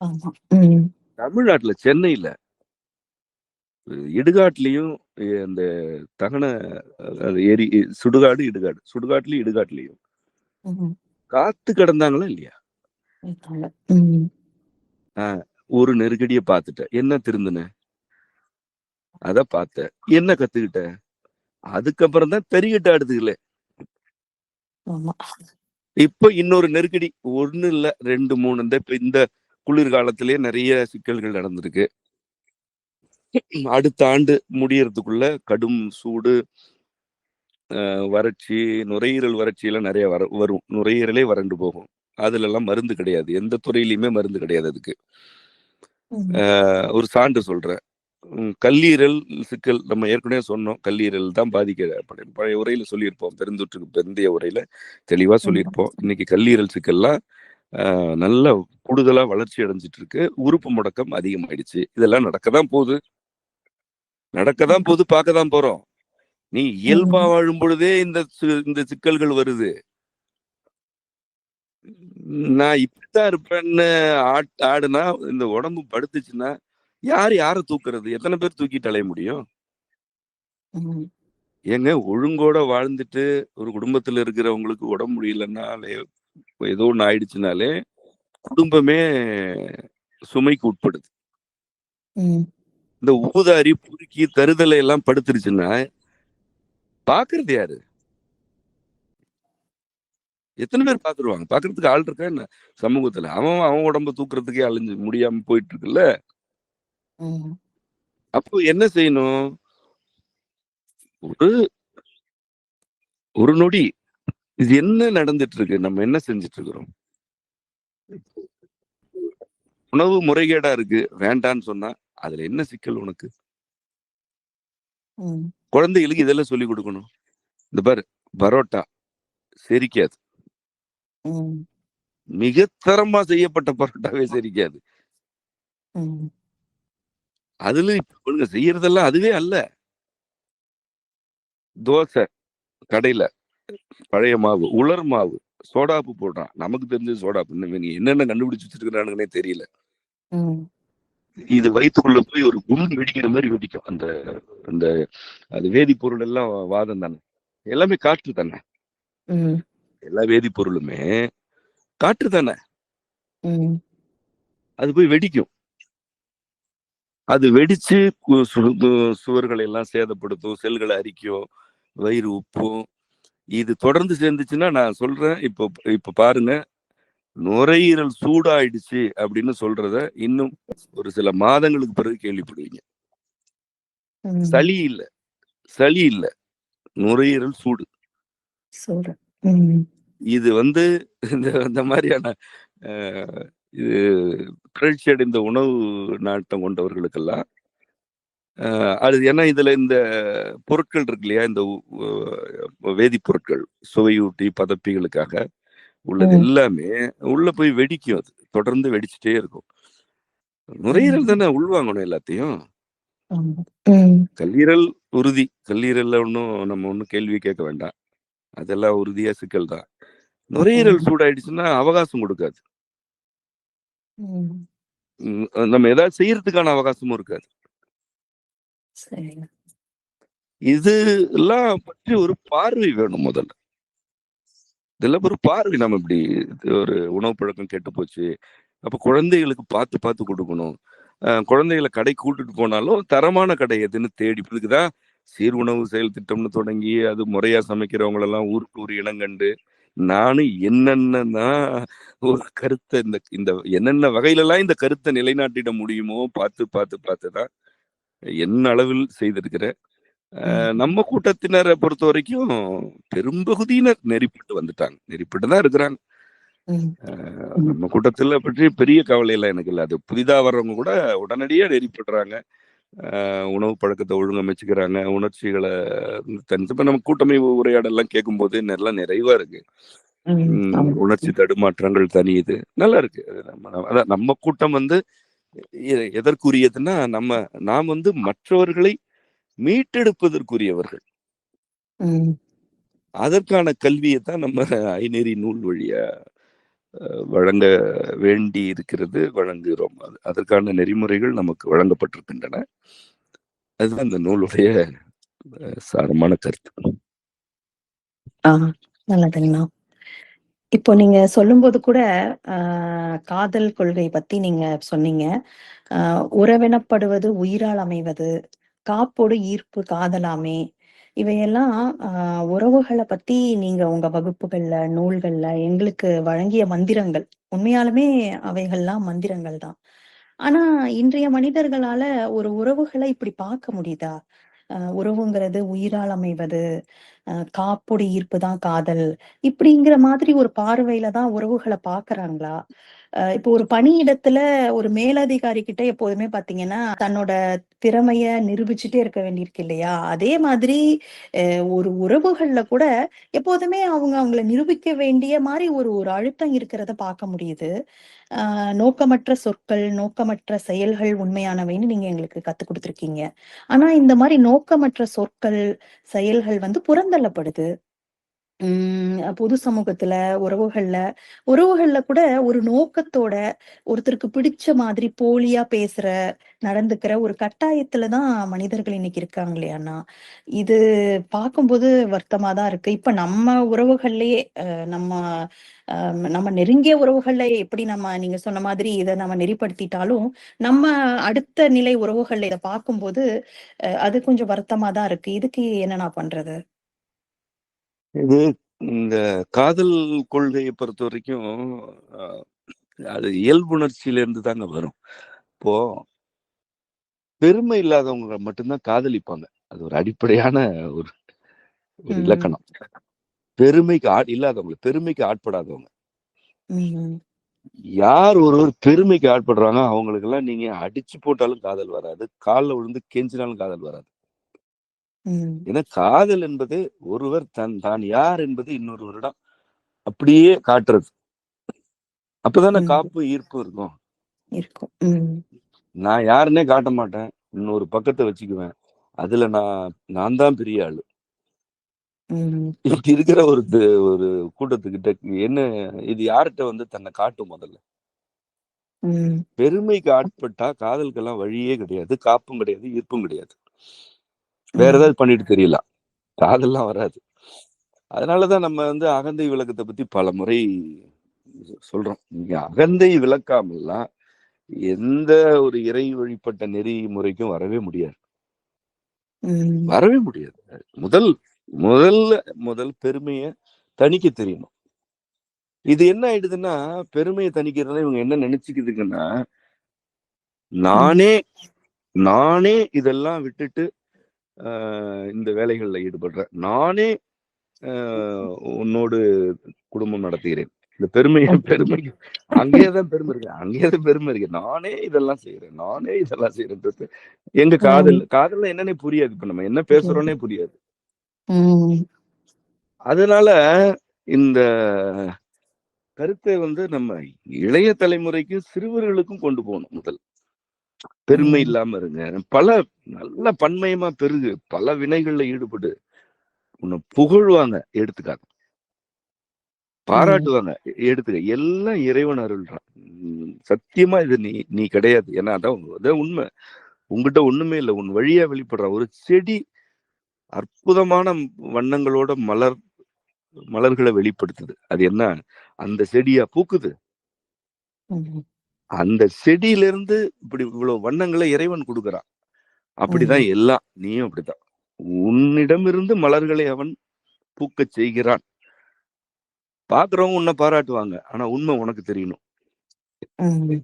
ஆமா. ம். தமிழ்நாட்டுல சென்னையில இடுகாட்டுலயும் அந்த தகன ஏரி சுடுகாடு இடுகாடு சுடுகாட்டுலயும் இடுகாட்டுலயும் ம். காத்து கிடந்தாங்களா இல்லையா? இருக்காங்க. ம். ஆஹ் ஒரு நெருக்கடியை பார்த்துட்ட, என்ன திருந்துன? அத பார்த்த, என்ன கத்துக்கிட்ட? அதுக்கப்புறம் தான் தெரியட்ட அடுத்துக்கல. ஆமா. இப்ப இன்னொரு நெருக்கடி, ஒண்ணு இல்ல 2 3 இந்த குளிர்காலத்திலேயே நிறைய சிக்கல்கள் நடந்திருக்கு. அடுத்த ஆண்டு முடியறதுக்குள்ள கடும் சூடு, வறட்சி, நுரையீரல் வறட்சி எல்லாம் நிறைய வரும். நுரையீரலே வறண்டு போகும். அதுல எல்லாம் மருந்து கிடையாது, எந்த துறையிலுமே மருந்து கிடையாது அதுக்கு. ஒரு சான்று சொல்றேன். கல்லீரல் சிக்கல் நம்ம ஏற்கனவே சொன்னோம், கல்லீரல் தான் பாதிக்கப்படும். பழைய உரையில சொல்லியிருப்போம், பெருந்தொற்றுக்கு பிந்தைய உரையில தெளிவா சொல்லியிருப்போம். இன்னைக்கு கல்லீரல் சிக்கல்லாம் நல்ல கூடுதலா வளர்ச்சி அடைஞ்சிட்டு இருக்கு. உறுப்பு முடக்கம் அதிகமாயிடுச்சு. இதெல்லாம் நடக்கதான் போகுது, பார்க்கதான் போறோம். நீ இயல்பா வாழும் பொழுதே இந்த சிக்கல்கள் வருது. நான் இப்படித்தான் இருப்பேன்னு ஆடுனா, இந்த உடம்பு படுத்துச்சுன்னா யார தூக்குறது? எத்தனை பேர் தூக்கிட்டு அலைய முடியும்? ஏங்க, ஒழுங்கோட வாழ்ந்துட்டு ஒரு குடும்பத்துல இருக்கிறவங்களுக்கு உடம்பு முடியலன்னாலே, ஏதோ ஒண்ணு ஆயிடுச்சுனாலே குடும்பமே சுமைக்கு உட்படுது. இந்த ஊதாரி, புருக்கி, தருதலை எல்லாம் படுத்துருச்சுன்னா பாக்குறது யாரு? எத்தனை பேர் பாத்துருவாங்க? பாக்குறதுக்கு ஆள் இருக்கா என்ன சமூகத்துல? அவன் உடம்ப தூக்குறதுக்கே அழிஞ்சு முடியாம போயிட்டு இருக்குல்ல. அப்போ என்ன செய்யணும்? ஒரு நொடி இது என்ன நடந்துட்டு இருக்கு, நம்ம என்ன செஞ்சுட்டு இருக்கிறோம்? உணவு முறைகேடா இருக்கு, வேண்டான்னு சொன்னா அதுல என்ன சிக்கல் உனக்கு? குழந்தைகளுக்கு இதெல்லாம் சொல்லி கொடுக்கணும். இந்த பாரு, பரோட்டா செரிக்காது, மிக தரமா செய்யப்பட்ட பரோட்டாவே செரிக்காது. அதுல இப்ப செய்யறதெல்லாம் அதுவே அல்ல. தோசை கடையில பழைய மாவு, உலர் மாவு, சோடாப்பு போடுறான். நமக்கு தெரிஞ்சது சோடாப்பு, என்னென்ன கண்டுபிடிச்சு வச்சிருக்கிறானுங்கன்னே தெரியல. இது வயிற்றுக்குள்ள போய் ஒரு குண்டு வெடிக்கிற மாதிரி வெடிக்கும். அந்த அந்த அது வேதிப்பொருள் எல்லாம் வாதம் தானே, எல்லாமே காற்று தானே. எல்லா வேதிப்பொருளுமே காற்று தானே. அது போய் வெடிக்கும். அது வெடிச்சு சுவர்களை எல்லாம் சேதப்படுத்தும், செல்களை அரிக்கும், வயிறு உப்பும். இது தொடர்ந்து சேர்ந்துச்சுன்னா நான் சொல்றேன், இப்ப பாருங்க, நுரையீரல் சூடாயிடுச்சு அப்படின்னு சொல்றத இன்னும் ஒரு சில மாதங்களுக்கு பிறகு கேள்விப்படுவீங்க. சளி இல்ல, நுரையீரல் சூடு. இது இந்த மாதிரியான இது கிளர்ச்சி அடைந்த உணவு நாட்டம் கொண்டவர்களுக்கெல்லாம் அது ஏன்னா இதுல இந்த பொருட்கள் இருக்கு இல்லையா, இந்த வேதிப்பொருட்கள் சுவையூட்டி பதப்பிகளுக்காக உள்ளது எல்லாமே உள்ள போய் வெடிக்கும். அது தொடர்ந்து வெடிச்சுட்டே இருக்கும். நுரையீரல் தானே உள்வாங்கணும் எல்லாத்தையும். கல்லீரல் உறுதி, கல்லீரல்ல நம்ம ஒன்னும் கேள்வி கேட்க வேண்டாம், அதெல்லாம் உறுதியா சிக்கல் தான். நுரையீரல் சூடாயிடுச்சுன்னா அவகாசம் கொடுக்காது, நம்ம ஏதாவது செய்யறதுக்கான அவகாசமும் இருக்காது. இது எல்லாம் பற்றி ஒரு பார்வை வேணும் முதல்ல. இதெல்லாம் ஒரு பார்வை. நம்ம இப்படி ஒரு உணவு பழக்கம் கெட்டு போச்சு, அப்ப குழந்தைகளுக்கு பார்த்து பார்த்து கொடுக்கணும். குழந்தைகளை கடை கூட்டிட்டு போனாலும் தரமான கடை எதுன்னு தேடி, இதுக்குதான் சீர் உணவு செயல் திட்டம்னு தொடங்கி அது முறையா சமைக்கிறவங்களெல்லாம் ஊருக்கு ஒரு இனங்கண்டு நானும் என்னென்னா ஒரு கருத்தை இந்த என்னென்ன வகையிலெல்லாம் இந்த கருத்தை நிலைநாட்டிட முடியுமோ பார்த்து பார்த்து பார்த்துதான் என்ன அளவில் செய்திருக்கிறேன். நம்ம கூட்டத்தினரை பொறுத்த வரைக்கும் பெரும்பகுதியினர் நெறிப்பட்டு வந்துட்டாங்க, நெறிப்பட்டு தான் இருக்கிறாங்க. நம்ம கூட்டத்துல பற்றி பெரிய கவலை எல்லாம் எனக்கு இல்லை. அது புதிதா வர்றவங்க கூட உடனடியா நெறிப்படுறாங்க, உணவு பழக்கத்தை ஒழுங்கமைச்சுக்கிறாங்க, உணர்ச்சிகளை இப்ப நம்ம கூட்டமைப்பு உரையாடெல்லாம் கேட்கும் போது நல்லா நிறைவா இருக்கு. உணர்ச்சி தடுமாற்றங்கள் தனியுது, நல்லா இருக்கு. நம்ம கூட்டம் எதற்குரியதுன்னா நாம் மற்றவர்களை மீட்டெடுப்பதற்குரியவர்கள். அதற்கான கல்வியை தான் நம்ம ஐநெறி நூல் வழியா வழங்க வேண்டி இருக்கிறது, வழங்குகிறோம். அதற்கான நெறிமுறைகள் நமக்கு வழங்கப்பட்டிருக்கின்றன. அதுதான் இந்த நூலுடைய சாரமான கருத்து. நல்லதுங்கண்ணா. இப்போ நீங்க சொல்லும்போது கூட காதல் கொள்கை பத்தி நீங்க சொன்னீங்க. உறவெனப்படுவது உயிரால் அமைவது, காப்போடு ஈர்ப்பு காதலாமே. இவையெல்லாம் உறவுகள பத்தி நீங்க உங்க வகுப்புகள்ல, நூல்கள்ல எங்களுக்கு வழங்கிய மந்திரங்கள். உண்மையாலுமே அவைகள்லாம் மந்திரங்கள் தான். ஆனா, இன்றைய மனிதர்களால ஒரு உறவுகள இப்படி பார்க்க முடியுதா? உறவுங்கிறது உயிரால் அமைவது, காப்போடு ஈர்ப்பு தான் காதல். இப்படிங்கிற மாதிரி ஒரு பார்வையில தான் உறவுகள பார்க்கறாங்களா? இப்போ ஒரு பணியிடத்துல ஒரு மேலதிகாரி கிட்ட எப்போதுமே பார்த்தீங்கன்னா, தன்னோட திறமைய நிரூபிச்சுட்டே இருக்க வேண்டியிருக்கு இல்லையா? அதே மாதிரி ஒரு உறவுகள்ல கூட எப்போதுமே அவங்க அவங்கள நிரூபிக்க வேண்டிய மாரி ஒரு ஒரு அழுத்தம் இருக்கிறத பார்க்க முடியுது. நோக்கமற்ற சொற்கள், நோக்கமற்ற செயல்கள் உண்மையானவைன்னு நீங்க எங்களுக்கு கத்துக் குடுத்துருக்கீங்க. ஆனா இந்த மாரி நோக்கமற்ற சொற்கள், செயல்கள் வந்து புறந்தள்ளப்படுது. பொது சமூகத்துல, உறவுகள்ல உறவுகள்ல கூட ஒரு நோக்கத்தோட, ஒருத்தருக்கு பிடிச்ச மாதிரி போலியா பேசுற, நடந்துக்கிற ஒரு கட்டாயத்துல தான் மனிதர்கள் இன்னைக்கு இருக்காங்களே அண்ணா. இது பார்க்கும்போது வருத்தமா தான் இருக்கு. இப்ப நம்ம உறவுகள்லயே நம்ம நம்ம நெருங்கிய உறவுகள்ல எப்படி நீங்க சொன்ன மாதிரி இத நம்ம நெறிப்படுத்திட்டாலும், நம்ம அடுத்த நிலை உறவுகள்ல இத பார்க்கும்போது, அது கொஞ்சம் வருத்தமா தான் இருக்கு. இதுக்கு என்னண்ணா பண்றது? இது இந்த காதல் கொள்கையை பொறுத்த வரைக்கும் அது இயல்புணர்ச்சியில இருந்து தாங்க வரும். இப்போ பெருமை இல்லாதவங்க மட்டும்தான் காதலிப்பாங்க. அது ஒரு அடிப்படையான ஒரு ஒரு ம். இலக்கணம். பெருமைக்கு இல்லாதவங்க, பெருமைக்கு ஆட்படாதவங்க. ம். யார் ஒருவர் பெருமைக்கு ஆட்படுறாங்க அவங்களுக்கெல்லாம் நீங்க அடிச்சு போட்டாலும் காதல் வராது. கால்ல விழுந்து கெஞ்சினாலும் காதல் வராது. ம். ஏன்னா காதல் என்பது ஒருவர் தான் யார் என்பது இன்னொருவரிடம் அப்படியே காட்டுறது. அப்பதானே ம். காப்பு ஈர்ப்பு இருக்கும். இருக்கும். ம். நான் யாருன்னே காட்ட மாட்டேன். இன்னொரு பக்கத்த வச்சுக்குவேன். அதுல நான் தான் பெரிய ஆளு. ம். இப்படி இருக்கிற ஒரு கூட்டத்துக்கிட்ட என்ன இது யார்கிட்ட வந்து தன்னை காட்டும் முதல்ல? ம். பெருமைக்கு ஆட்பட்டா காதலுக்கெல்லாம் வழியே கிடையாது. காப்பும் கிடையாது, ஈர்ப்பும் கிடையாது. வேற ம். ஏதாவது பண்ணிட்டு தெரியலாம். காதல்லாம் வராது. அதனாலதான் நம்ம வந்து அகந்தை விளக்கத்தை பத்தி பல முறை சொல்றோம். நீங்க அகந்தை விளக்காமல்லாம் எந்த ஒரு இறை வழிபட்ட நெறிமுறைக்கும் வரவே முடியாது. ம். வரவே முடியாது. முதல் பெருமைய தணிக்க தெரியணும். இது என்ன ஆயிடுதுன்னா, பெருமைய தணிக்கிறதுல இவங்க என்ன நினைச்சுக்குதுங்கன்னா, ம். நானே நானே இதெல்லாம் விட்டுட்டு இந்த வேலைகள்ல ஈடுபடுறேன். நானே அ உன்னோடு குடும்பம் நடத்துகிறேன். இந்த பெருமைக்கு அங்கேயே தான் பெருமை இருக்கு. அங்கேயே தான் பெருமை இருக்கு. நானே இதெல்லாம் செய்றேன். நானே இதெல்லாம் செய்றேன்றது எங்க ம். காதல்னா என்னன்னே புரியாது. இப்ப நம்ம என்ன புரியுது. பேசுறோம்னே புரியாது. ம். அதனால இந்த கருத்தை வந்து நம்ம இளைய தலைமுறைக்கும், சிறுவர்களுக்கும் கொண்டு போணும் முதல். பெருமை ம். இல்லாம இருங்க. நல்ல பன்மயமா பெருகு. பல வினைகள்ல ஈடுபடு. உன்னை புகழ்வாங்க, எடுத்துக்காத. ம். பாராட்டுவாங்க, எடுத்துக்க. எல்லாம் இறைவன் அருள்றான். சத்தியமா இது நீ கிடையாது. ஏன்னா அதான் உண்மை. உன்கிட்ட ஒண்ணுமே இல்ல. உன் வழியா வெளிப்படுற ஒரு செடி அற்புதமான வண்ணங்களோட மலர்களை வெளிப்படுத்துது. அது என்ன? அந்த செடியா பூக்குது? ம். அந்த செடியிலிருந்து இப்படி இவ்வளவு வண்ணங்களை இறைவன் கொடுக்கிறான். அப்படிதான் ம். எல்லாம். நீயும் அப்படித்தான். உன்னிடமிருந்து மலர்களை அவன் பூக்கச் செய்கிறான். பாக்குறவங்க உன்னை பாராட்டுவாங்க. ஆனா உண்மை உனக்கு தெரியணும். ம்.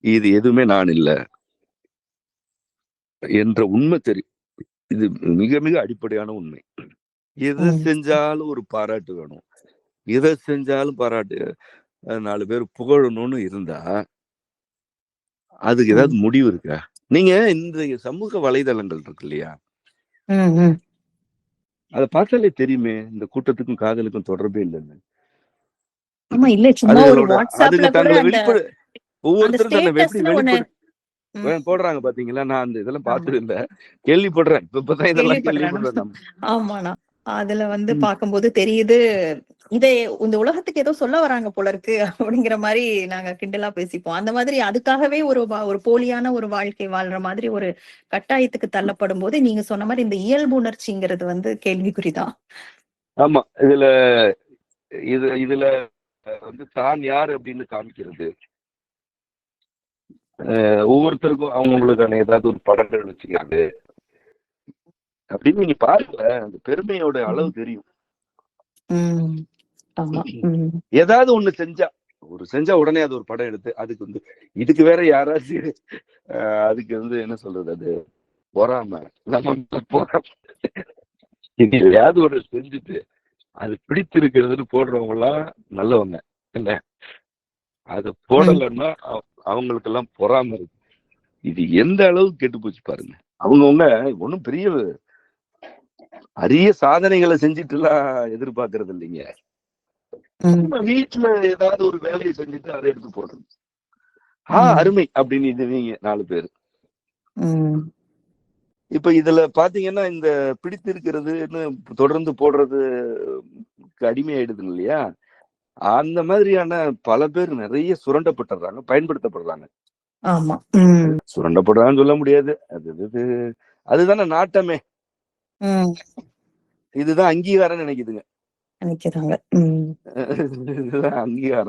இது எதுவுமே நான் இல்ல என்ற உண்மை தெரியும். இது மிக மிக அடிப்படையான உண்மை. எது ம். செஞ்சாலும் ஒரு பாராட்டு வேணும். எதை செஞ்சாலும் பாராட்டு 4 பேர் புகழணும்னு இருந்தா அதுக்கு ஏதாவது ம். முடிவு இருக்கா? நீங்க இந்த சமூக வலைதளங்கள் இருக்கு இல்லையா? ம். ம். அத பார்த்தாலே தெரியுமே இந்த கூட்டத்துக்கும் காதலுக்கும் தொடர்பே இல்லைன்னு. ஆமா. இல்ல சும்மா ஒரு அதுகளோட WhatsAppல அதுங்க கூட தங்களை அந்த அந்த ஒவ்வொருத்தரும் தன்னை எப்படி ஸ்டேட்டஸ்ன்னு ஒண்ணு ம். போடுறாங்க பாத்தீங்களா? நான் அந்த இதெல்லாம் ஆமா. பார்த்தது இல்ல. கேள்விப்படுறேன். இப்பதான் இதெல்லாம் கேள்விப்படுறேன். கேள்விப்படுறேன் நம்ம. ஆமாண்ணா. அதுல வந்து ம். பார்க்கும்போது தெரியுது. இதை இந்த உலகத்துக்கு ஏதோ சொல்ல வராங்க போல இருக்கு அப்படிங்கிற மாரி நாங்க கிண்டலா பேசிப்போம். அந்த மாதிரி அதுக்காகவே ஒரு போலியான ஒரு வாழ்க்கை வாழ்ற மாதிரி ஒரு கட்டாயத்துக்கு தள்ளப்படும்போது, நீங்க சொன்ன மாரி இந்த இயல்பு உணர்ச்சிங்கிறது வந்து கேள்விக்குறிதான். ஆமா. இதுல தான் யார் அப்படின்னு காமிக்கிறது. ஒவ்வொருத்தருக்கும் அவங்களுக்கான ஏதாவது ஒரு படங்கள் வச்சுக்கிறது அப்படின்னு நீங்க பாருங்க, அந்த பெருமையோட அளவு தெரியும். ஏதாவது ஒண்ணு செஞ்சா உடனே அது ஒரு படம் எடுத்து அதுக்கு இதுக்கு வேற யாராச்சும் அதுக்கு என்ன சொல்றது, அது பொறாம, நம்ம பொறாம. இது எதையாவது ஒரு செஞ்சுட்டு அது பிடித்திருக்கிறதுன்னு போடுறவங்க எல்லாம் நல்லவங்க இல்ல, அது போடலன்னா அவங்களுக்கு எல்லாம் பொறாம இருக்கு. இது எந்த அளவுக்கு கெட்டு போச்சு பாருங்க. அவங்கவுங்க ஒன்னும் பெரிய அரிய சாதனைகளை செஞ்சுட்டு எல்லாம் எதிர்பார்க்கறது இல்லைங்க. நம்ம வீட்டுல ஏதாவது ஒரு வேலையை செஞ்சுட்டு அதை எடுத்து போடுறது, அருமை அப்படின்னு இது நீங்க 4 பேரு. இப்ப இதுல பாத்தீங்கன்னா இந்த பிடித்திருக்கிறதுன்னு தொடர்ந்து போடுறது அடிமையாயிடுது இல்லையா? அந்த மாதிரியான பல பேர் நிறைய சுரண்டப்பட்டுறாங்க, பயன்படுத்தப்படுறாங்க. ஆமா. சுரண்டப்படுறான்னு சொல்ல முடியாது, அதுதானே நாட்டமே. இதுதான் அங்கீகாரம் நினைக்குதுங்க.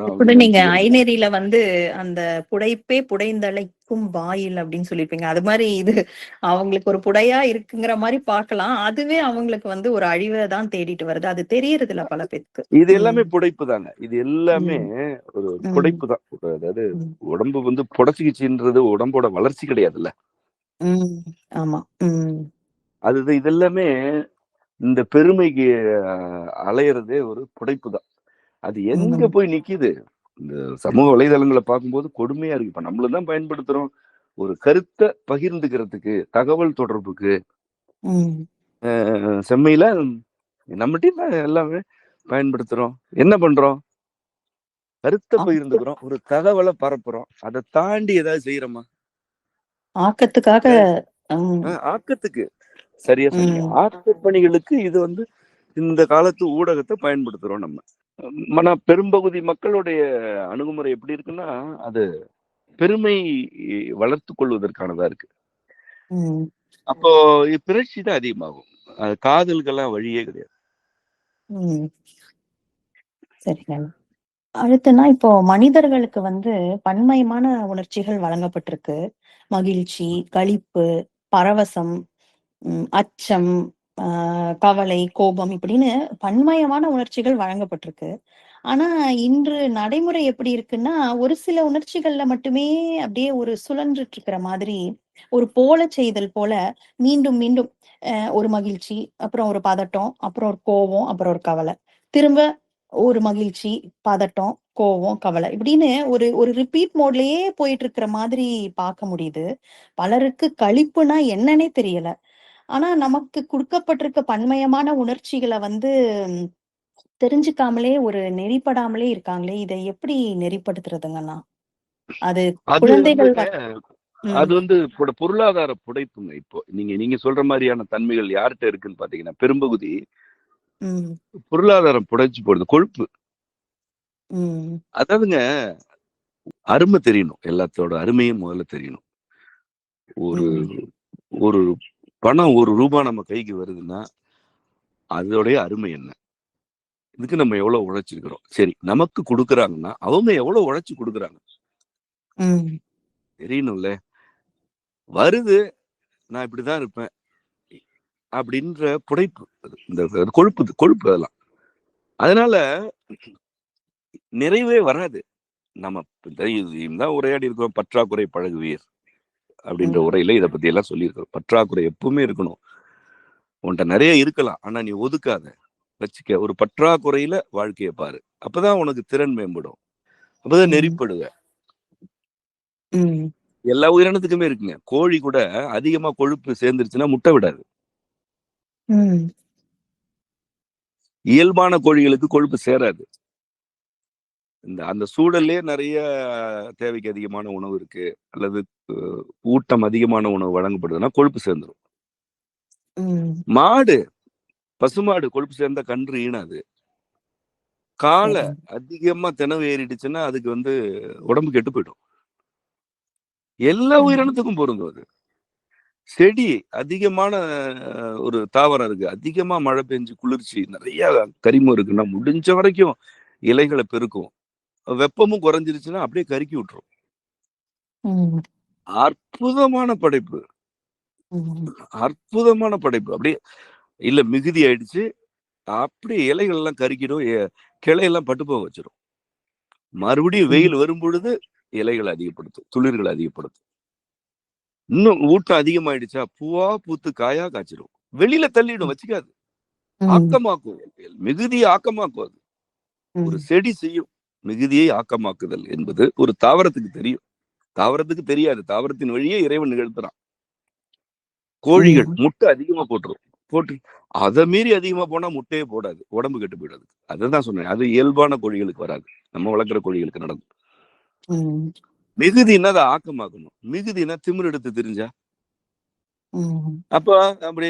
இப்படி நீங்க ஐநெறியில அந்த புடைப்பே புடைந்தழைக்கும் வாயில் அப்படின்னு சொல்லிருப்பீங்க. அது மாதிரி இது அவங்களுக்கு ஒரு புடையா இருக்குங்கிற மாதிரி பார்க்கலாம். அதுவே அவங்களுக்கு ஒரு அழிவை தான் தேடிட்டு வருது. அது தெரியறது இல்ல பல பேருக்கு. இது எல்லாமே புடைப்பு தாங்க. இது எல்லாமே ஒரு புடைப்பு தான். அதாவது உடம்பு புடைச்சுக்கிச்சுன்றது உடம்போட வளர்ச்சி கிடையாதுல்ல. ஆமா. அது இதெல்லாமே இந்த பெருமைக்கு அலையிறதே ஒரு புடைப்பு தான். அது எங்க போய் நிக்குது? இந்த சமூக வலைதளங்களை பார்க்கும்போது கொடுமையா இருக்கு. இப்ப நம்மளும் தான் பயன்படுத்துறோம் ஒரு கருத்தை பகிர்ந்துக்கிறதுக்கு, தகவல் தொடர்புக்கு. செம்மையில நம்மகிட்ட எல்லாமே பயன்படுத்துறோம். என்ன பண்றோம்? கருத்தை பகிர்ந்துக்கிறோம், ஒரு தகவலை பரப்புறோம். அதை தாண்டி ஏதாவது செய்யறோமா? ஆக்கத்துக்கு சரியா சொன்னீங்க. ஆக்க பணிகளுக்கு இது இந்த காலத்து ஊடகத்தை பயன்படுத்துறோம் நம்ம. பெரும்பகுதி மக்களுடைய அணுகுமுறை எப்படி இருக்குன்னா, அது பெருமை வளர்த்து கொள்வதற்கானதா இருக்கு. அப்போ பிறழ்ச்சி தான் அதிகமாகும். காதல்கெல்லாம் வழியே கிடையாது. சரிங்க. அடுத்துனா இப்போ மனிதர்களுக்கு பன்மயமான உணர்ச்சிகள் வழங்கப்பட்டிருக்கு. மகிழ்ச்சி, களிப்பு, பரவசம், அச்சம், கவலை, கோபம் இப்படின்னு பன்மயமான உணர்ச்சிகள் வழங்கப்பட்டிருக்கு. ஆனா இன்று நடைமுறை எப்படி இருக்குன்னா, ஒரு சில உணர்ச்சிகள்ல மட்டுமே அப்படியே ஒரு சுழன்றுட்டு இருக்கிற மாதிரி, ஒரு போல செய்தல் போல மீண்டும் மீண்டும் ஒரு மகிழ்ச்சி, அப்புறம் ஒரு பதட்டம், அப்புறம் ஒரு கோவம், அப்புறம் ஒரு கவலை, திரும்ப ஒரு மகிழ்ச்சி, பதட்டம், கோவம், கவலை இப்படின்னு ஒரு ஒரு ரிப்பீட் மோட்லயே போயிட்டு இருக்கிற மாதிரி பார்க்க முடியுது. பலருக்கு களிப்புனா என்னன்னே தெரியல. ஆனா நமக்கு குடுக்கப்பட்டிருக்க பன்மயமான உணர்ச்சிகளை தெரிஞ்சுக்காமலே ஒரு நெறிப்படாமலே இருக்காங்களே, இதை எப்படி நெறிப்படுத்துறதுங்கண்ணா? அது குழந்தைகள் அது பொருளாதார புடைப்புங்க. இப்போ நீங்க சொல்ற மாதிரியான தன்மைகள் யார்கிட்ட இருக்குன்னு பாத்தீங்கன்னா, பெரும்பகுதி பொருளாதாரம் புடைச்சு போடுது, கொழுப்பு. அதாவதுங்க, அருமை தெரியணும், எல்லாத்தோட அருமையும் முதல்ல தெரியணும். ஒரு பணம் ₹1 நம்ம கைக்கு வருதுன்னா அதோடைய அருமை என்ன, இதுக்கு நம்ம எவ்வளவு உழைச்சிருக்கிறோம். சரி, நமக்கு கொடுக்குறாங்கன்னா அவங்க எவ்வளவு உழைச்சு கொடுக்குறாங்க தெரியணும்ல. வருது, நான் இப்படிதான் இருப்பேன் அப்படின்ற புடைப்பு, இந்த கொழுப்பு அதெல்லாம். அதனால நிறைவே வராது. நம்ம தான் உரையாடி இருக்கிறோம், பற்றாக்குறை பழகுவீர் அப்படின்ற உரையில இதை பத்தி எல்லாம் சொல்லியிருக்கிறோம். பற்றாக்குறை எப்பவுமே இருக்கணும். உன்கிட்ட நிறைய இருக்கலாம், ஆனா நீ ஒதுக்காத, வச்சுக்க. ஒரு பற்றாக்குறையில வாழ்க்கையை பாரு, அப்பதான் உனக்கு திறன் மேம்படும், அப்பதான் நெறிப்படுவ. எல்லா உயிரினத்துக்குமே இருக்குங்க. கோழி கூட அதிகமா கொழுப்பு சேர்ந்துருச்சுன்னா முட்டை விடாது. இயல்பான கோழிகளுக்கு கொழுப்பு சேராது. அந்த சூழல்லே நிறைய தேவைக்கு அதிகமான உணவு இருக்கு, அல்லது ஊட்டம் அதிகமான உணவு வழங்கப்படுதுன்னா கொழுப்பு சேர்ந்துடும். மாடு, பசுமாடு கொழுப்பு சேர்ந்தா கன்று ஈனாது. காலை அதிகமா தினவு ஏறிடுச்சுன்னா அதுக்கு உடம்பு கெட்டு போயிடும். எல்லா உயிரினத்துக்கும் பொருந்தும் அது. செடி, அதிகமான ஒரு தாவரம் இருக்கு, அதிகமா மழை பெஞ்சு குளிர்ச்சி நிறைய கரிமம் இருக்குன்னா முடிஞ்ச வரைக்கும் இலைகளை பெருக்கும், வெப்பமும் குறைஞ்சிருச்சுன்னா அப்படியே கருக்கி விட்டுரும். ம். அற்புதமான படைப்பு, ம். அற்புதமான படைப்பு. அப்படியே இல்ல மிகுதி ஆயிடுச்சு, அப்படியே இலைகள் எல்லாம் கருக்கிடும், கிளையெல்லாம் பட்டு போக வச்சிரும். மறுபடியும் ம். வெயில் வரும் பொழுது இலைகளை அதிகப்படுத்தும், துளிர்களை அதிகப்படுத்தும். இன்னும் ஊட்டம் அதிகமாயிடுச்சா பூவா பூத்து காயா காய்ச்சிரும். வெளியில தள்ளிடும், வச்சுக்காது. ம். ஆக்கமாக்கும், மிகுதியை ஆக்கமாக்கும். அது ஒரு ம். செடி செய்யும். மிகுதியை ஆக்கமாக்குதல் என்பது ஒரு தாவரத்துக்கு தெரியும். தாவரத்துக்கு தெரியாது. தாவரத்தின் வழியே இறைவன் நிகழ்த்துறான். கோழிகள் ம். முட்டை அதிகமா போட்டு அதை மீறி அதிகமா போனா முட்டையே போடாது, உடம்பு கெட்டு போயிடாது. அதுதான் சொன்னேன், அது இயல்பான கோழிகளுக்கு வராது, நம்ம வளர்க்குற கோழிகளுக்கு நடக்கும். ம். மிகுதினா அதை ஆக்கமாக்கணும். மிகுதினா திமிர் எடுத்து தெரிஞ்சா ம். அப்ப அப்படி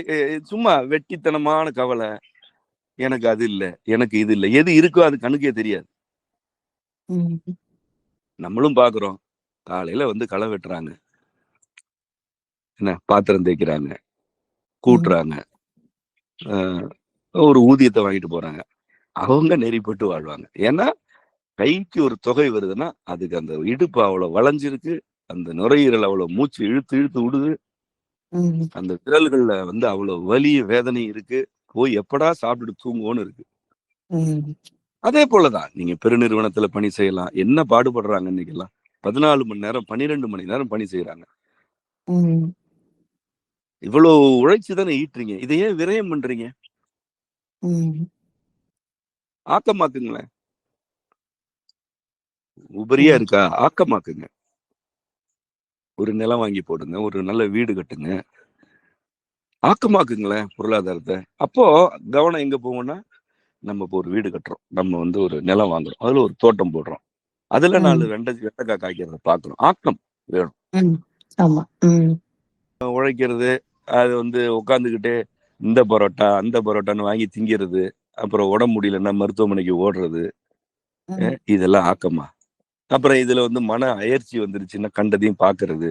சும்மா வெட்டித்தனமான கவலை, எனக்கு அது இல்லை, எனக்கு இது இல்லை, எது இருக்கோ அது கண்ணுக்கே தெரியாது. ம். நம்மளும் பாக்குறோம், காலையில வந்து களை வெட்டுறாங்க, என்ன பாத்திரம் தேய்க்கிறாங்க, ம். கூட்டுறாங்க, ஒரு ஊதியத்தை வாங்கிட்டு போறாங்க. அவங்க நெறிப்பட்டு வாழ்வாங்க. ஏன்னா கைக்கு ஒரு தொகை வருதுன்னா அதுக்கு அந்த இடுப்பு அவ்வளவு வளைஞ்சிருக்கு, அந்த நுரையீரல் அவ்வளவு மூச்சு இழுத்து இழுத்து விடுது, ம். அந்த விரல்கள்ல வந்து அவ்வளவு வலி வேதனை இருக்கு, போய் எப்படா சாப்பிட்டுட்டு தூங்குவோன்னு இருக்கு. ம். அதே போலதான் நீங்க பெருநிறுவனத்துல பணி செய்யலாம். என்ன பாடுபடுறாங்க இன்னைக்கெல்லாம், 14 மணி நேரம் 12 மணி நேரம் பணி செய்யறாங்க. ம். இவ்வளவு உழைச்சு தானே ஈட்டுறீங்க, இதை ஏன் விரயம் பண்றீங்க? ம். ஆக்கமாக்குங்களேன். உபரியா ம். இருக்கா, ஆக்கமாக்குங்க. ஒரு நிலம் வாங்கி போடுங்க, ஒரு நல்ல வீடு கட்டுங்க, ஆக்கமாக்குங்களேன் பொருளாதாரத்தை. அப்போ கவனம் எங்க போகும்னா, நம்ம இப்போ ஒரு வீடு கட்டுறோம், நம்ம வந்து ஒரு நிலம் வாங்குறோம், அதுல ஒரு தோட்டம் போடுறோம், அதுல 4 ம். வெண்டைக்காய் காய்க்கிறத பார்க்கணும். ஆக்கம் வேணும். ம். ஆமா. ம். உழைக்கிறது, அது வந்து உட்காந்துக்கிட்டு இந்த பரோட்டா அந்த பரோட்டான்னு வாங்கி திங்கிறது, அப்புறம் உடம்பு முடியலன்னா மருத்துவமனைக்கு ஓடுறது, ம். இதெல்லாம் ஆக்கமா? அப்புறம் இதுல வந்து மன அயற்சி வந்துருச்சுன்னா கண்டதையும் பாக்குறது.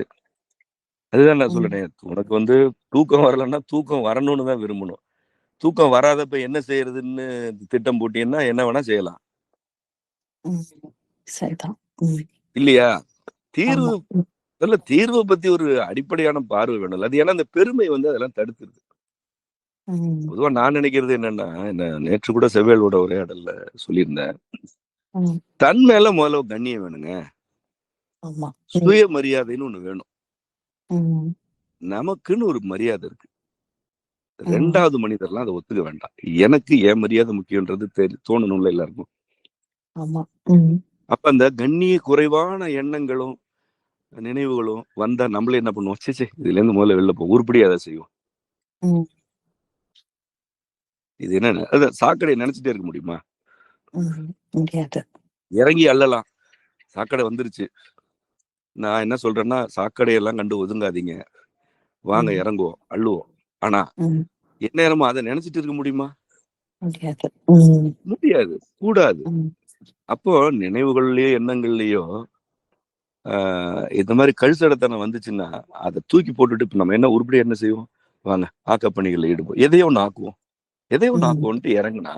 அதுதான் நான் ம். சொல்றேன், உனக்கு வந்து தூக்கம் வரலன்னா தூக்கம் வரணும்னு தான் விரும்பணும். தூக்கம் வராதப்ப என்ன செய்யறதுன்னு திட்டம் போட்டீங்கன்னா என்ன வேணா செய்யலாம், ம். சரிதான். ம். இல்லையா? தீர்வு, ஆமா. ம். இல்ல தீர்வை பத்தி ஒரு அடிப்படையான பார்வை வேணும்ல. அது ஏன்னா அந்த பெருமை வந்து அதெல்லாம் தடுத்துருது. ம். பொதுவா நான் நினைக்கிறது என்னன்னா, நேற்று கூட செவ்வேலோட உரையாடல்ல சொல்லியிருந்தேன், ம். தன் மேல முதல்ல கண்ணியம் வேணுங்க. ஆமா. ம். சுயமரியாதைன்னு ஒண்ணு வேணும். ம். நமக்குன்னு ஒரு மரியாதை இருக்கு. ம். 2வது மனிதர்லாம் அதை ஒத்துக்க வேண்டாம். எனக்கு என் மரியாதை முக்கியன்றது தோணணும்ல எல்லாருக்கும். ஆமா. ம். அப்ப அந்த கண்ணிய குறைவான எண்ணங்களும் நினைவுகளும் வந்தா நம்மளே என்ன பண்ணுவோம், சே இதுல இருந்து முதல்ல வெளில போ, உருப்படியா அதை செய்வோம். ம். இது என்ன, அது சாக்கடையை நினைச்சிட்டே இருக்க முடியுமா? ம். முடியாது. இறங்கி அள்ளலாம், சாக்கடை வந்துருச்சு. நான் என்ன சொல்றேன்னா, சாக்கடையெல்லாம் கண்டு ஒதுங்காதீங்க, வாங்க ம். இறங்குவோம், அள்ளுவோம். ஆனா ம். எந்நேரமும் அதை நினைச்சிட்டு இருக்க முடியுமா? முடியாது. ம். முடியாது, கூடாது. ம். அப்போ நினைவுகள்லயோ எண்ணங்கள்லயோ இந்த மாதிரி கழுசடத்தனம் வந்துச்சுன்னா அதை தூக்கி போட்டுட்டு இப்ப நம்ம என்ன உருப்படியா என்ன செய்வோம், வாங்க ஆக்கப்பணிகளில் ஈடுபோம், எதையோ ஒன்று ஆக்குவோம், எதையோ ஒன்று ம். ஆக்குவோன்ட்டு இறங்குனா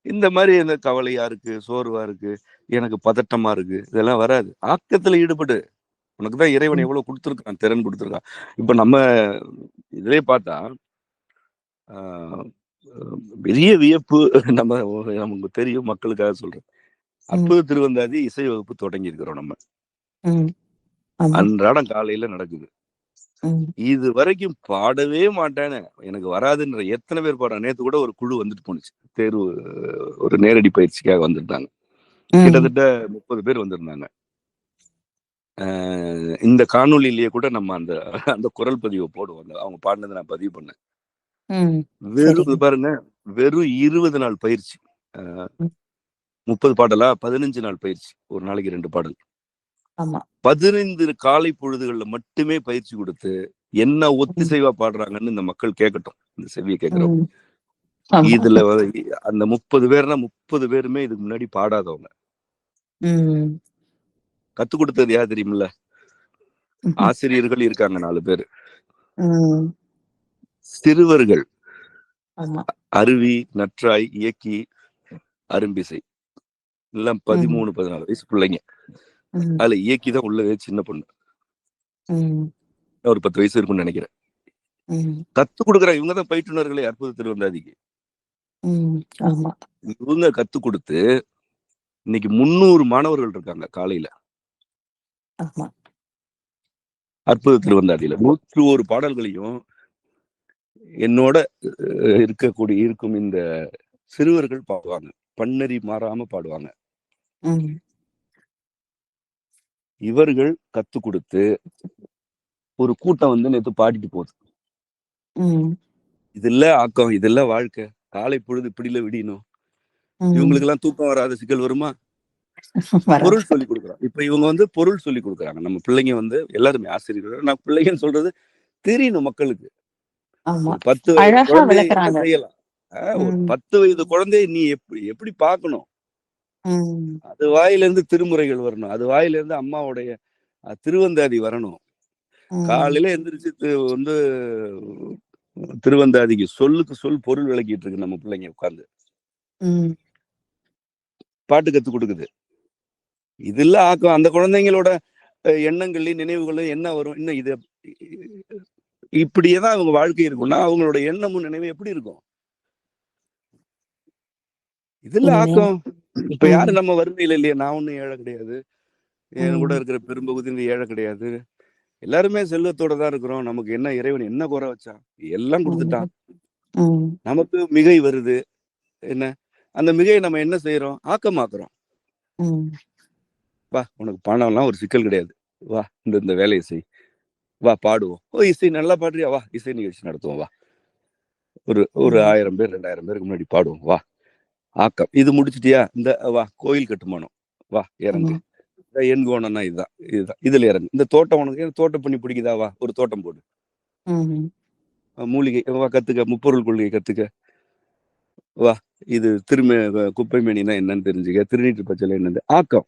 இந்த மாதிரி இந்த கவலையா இருக்கு, சோர்வா இருக்கு, எனக்கு பதட்டமா இருக்கு, இதெல்லாம் வராது. ஆக்கத்துல ஈடுபடு. உனக்குதான் இறைவன் ம். எவ்வளவு கொடுத்துருக்கான், திறன் கொடுத்துருக்கான். இப்ப நம்ம இதுலயே பார்த்தா ஆஹ் பெரிய வியப்பு, நம்ம நமக்கு தெரியும், மக்களுக்காக சொல்றேன். ம். அற்புத திருவந்தாதி இசை வகுப்பு தொடங்கி இருக்கிறோம் நம்ம. ம். ஆமா. அன்றாடம் காலையில நடக்குது. ம். இது வரைக்கும் பாடவே மாட்டேன்னு எனக்கு வராதுன்ற எத்தனை பேர் பாடுறாங்க. நேத்து கூட ஒரு குழு வந்துட்டு போனுச்சு, தேர்வு ஒரு நேரடி பயிற்சிக்காக வந்திருந்தாங்க. ம். கிட்டத்தட்ட 30 பேர் வந்திருந்தாங்க. இந்த காணொலியிலேயே கூட நம்ம அந்த அந்த குரல் பதிவை போடுவோம், அவங்க பாடினதை நான் பதிவு பண்ணேன். ம். வெறும் சரிங்க. பாருங்க, வெறும் 20 நாள் பயிற்சி. ம். 30 பாடலா, 15 நாள் பயிற்சி, ஒரு நாளைக்கு 2 பாடல், ஆமா. 15 காலை பொழுதுகள்ல மட்டுமே பயிற்சி கொடுத்து என்ன ம். ஒத்திசைவா பாடுறாங்கன்னு இந்த மக்கள் கேட்கட்டும், இந்த செவியை கேட்கிறோம். ம். ஆமா. இதுல அந்த 30 பேர்னா 30 பேருமே இதுக்கு முன்னாடி பாடாதவங்க. ம். கத்து கொடுத்தது யார் தெரியுமில்ல? ஆசிரியர்கள் இருக்காங்க 4 பேர், ம். சிறுவர்கள் ஆமா. அருவி, நற்றாய், இயக்கி, அரும்பிசை, எல்லாம் ம். 13, 14 வயசு பிள்ளைங்க. ம். அதுல இயக்கிதான் உள்ளவே சின்ன பொண்ணு. ம். ஒரு 10 வயசு இருக்கும்னு நினைக்கிறேன். ம். கத்து கொடுக்குறாங்க. இவங்க தான் பயிற்றுனர்களே அற்புத திருவந்தாதிக்கு. ம். ஆமா. இவங்க கத்து கொடுத்து இன்னைக்கு 300 மாணவர்கள் இருக்காங்க காலையில. ஆமா. அற்புத திருவந்தாதியில 101 பாடல்களையும் என்னோட இருக்கும் இந்த சிறுவர்கள் பாடுவாங்க. பன்னறி மாறாம பாடுவாங்க. ம். இவர்கள் கத்து கொடுத்து ஒரு கூட்டம் வந்து நேத்து பாடிட்டு போகுது. ம். இதுல ஆக்கம், இதுல வாழ்க்கை. காலை பொழுது இப்படில விடியணும். ம். இவங்களுக்கு எல்லாம் தூக்கம் வராத சிக்கல் வருமா? வராது. பொருள் சொல்லி கொடுக்குறோம். இப்ப இவங்க வந்து பொருள் சொல்லி கொடுக்குறாங்க. நம்ம பிள்ளைங்க வந்து எல்லாருமே ஆசிரியர்கள். நான் பிள்ளைங்கன்னு சொல்றது தெரியணும் மக்களுக்கு. ஆமா. ஒரு 10 வயது அழகா குழந்தைய என்ன விளக்குறாங்க. செய்யலாம்? ஒரு ம். 10 வயது குழந்தைய நீ எப்படி பார்க்கணும்? ம். அது வாயிலிருந்து திருமுறைகள் வரணும். அது வாயிலிருந்து அம்மாவுடைய திருவந்தாதி வரணும். ம். காலையில எந்திரிச்சு வந்து திருவந்தாதிக்கு சொல்லுக்கு சொல் பொருள் விளக்கிட்டு இருக்கு நம்ம பிள்ளைங்க உட்கார்ந்து. ம். பாட்டு கத்து கொடுக்குது. இதுல ஆக்கம். அந்த குழந்தைங்களோட எண்ணங்கள்லயும் நினைவுகளும் என்ன வரும்? இன்னும் இது இப்படியேதான் அவங்க வாழ்க்கை இருக்கும்னா அவங்களோட எண்ணமும் நினைவும் எப்படி இருக்கும்? இதுல இனிமே ஆக்கம். இப்ப யாரு ம். நம்ம வறுமையில இல்லையா? நான் ஒண்ணும் ஏழை கிடையாது. என் கூட ம். இருக்கிற பெரும்பகுதி ஏழை கிடையாது. எல்லாருமே செல்வத்தோட தான் இருக்கிறோம். நமக்கு என்ன இறைவன் என்ன குறை வச்சான்? எல்லாம் கொடுத்துட்டான். ம். நமக்கு மிகை வருது. என்ன? அந்த மிகையை நம்ம என்ன செய்யறோம்? ஆக்கமாக்குறோம். ம். வா, உனக்கு பணம்லாம் ஒரு சிக்கல் கிடையாது. வா, இந்த வேலையை செய். வா, பாடுவோம். ஓ, இசை நல்லா பாடுறியா? வா, இசை நிகழ்ச்சி நடத்துவோம். வா, ஒரு ம். 1000 பேர் 2000 பேருக்கு முன்னாடி பாடுவோம். வா, ஆக்கம். இது முடிச்சிட்டியா? இந்த வா, கோயில் கட்டுமானம். வா, இறங்கு. ம். என் கோணம்னா இதுதான். இதுல இறங்கு. இந்த தோட்டம் உனக்கு தோட்டம் பண்ணி பிடிக்குதா? வா, ஒரு தோட்டம் போடு. ம். மூலிகை வா, கத்துக்க. முப்பொருள் கொள்கை கத்துக்க. வா, இது குப்பை மேனினா என்னன்னு தெரிஞ்சுக்க. திருநீற்று பச்சலை என்னது? ஆக்கம்.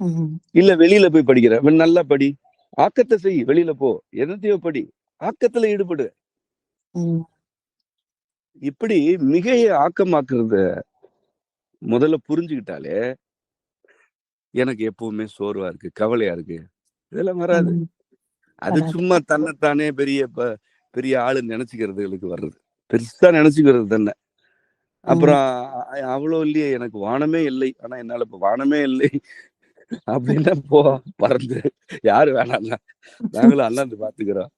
ம். இல்ல வெளியில போய் படிக்கிற நல்லா படி. ஆக்கத்தை செய். வெளியில போ. என்னத்தையோ படி. ஆக்கத்துல ஈடுபடு. ம். இப்படி மிகையை ஆக்கமாக்குறத முதல்ல புரிஞ்சுக்கிட்டாலே எனக்கு எப்பவுமே சோர்வா இருக்கு, கவலையா இருக்கு, இதெல்லாம் வராது. ம். அது வராது. சும்மா தன்னைத்தானே பெரிய ஆளுன்னு நினைச்சுக்கிறதுகளுக்கு வர்றது. பெருசா நினைச்சுக்கிறது தானே. ம். அப்புறம் அவ்வளவு இல்லையே, எனக்கு வானமே இல்லை. ஆனா என்னால இப்ப வானமே இல்லை அப்படின்னா பறந்து யாரு வேணாம்னா நாங்களும் அண்ணாந்து பாத்துக்கிறோம்.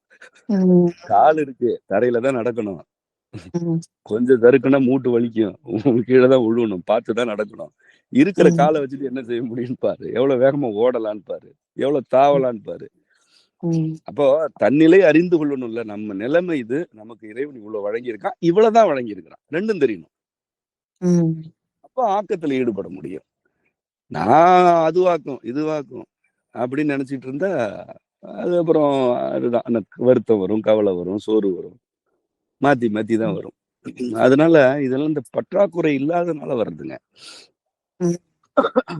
ம். கால் இருக்கு, தரையில தான் நடக்கணும். ம். கொஞ்சம் தருக்குன்னா மூட்டு வலிக்கும், கீழே தான் விழுவணும், பார்த்துதான் நடக்கணும். இருக்கிற ம். காலை வச்சுட்டு என்ன செய்ய முடியும்னு பாரு. எவ்வளவு வேகமா ஓடலான்னு பாரு, எவ்வளவு தாவலான்னு பாரு. ம். அப்போ தன்னிலை அறிந்து கொள்ளணும்ல. நம்ம நிலைமை இது. நமக்கு இறைவன் இவ்வளவு வழங்கியிருக்கான், இவ்வளவுதான் வழங்கியிருக்கிறான். ரெண்டும் தெரியணும். ம். அப்போ ஆக்கத்துல ஈடுபட முடியும். நான் அதுவாக்கும் இதுவாக்கும் அப்படின்னு நினைச்சிட்டு இருந்தா அது அப்புறம் அதுதான் எனக்கு வருத்தம் வரும், கவலை வரும், சோறு வரும், மாத்தி மாத்தி தான் ம். வரும். அதனால இதெல்லாம் இந்த பற்றாக்குறை இல்லாதனால வருதுங்க. ம்.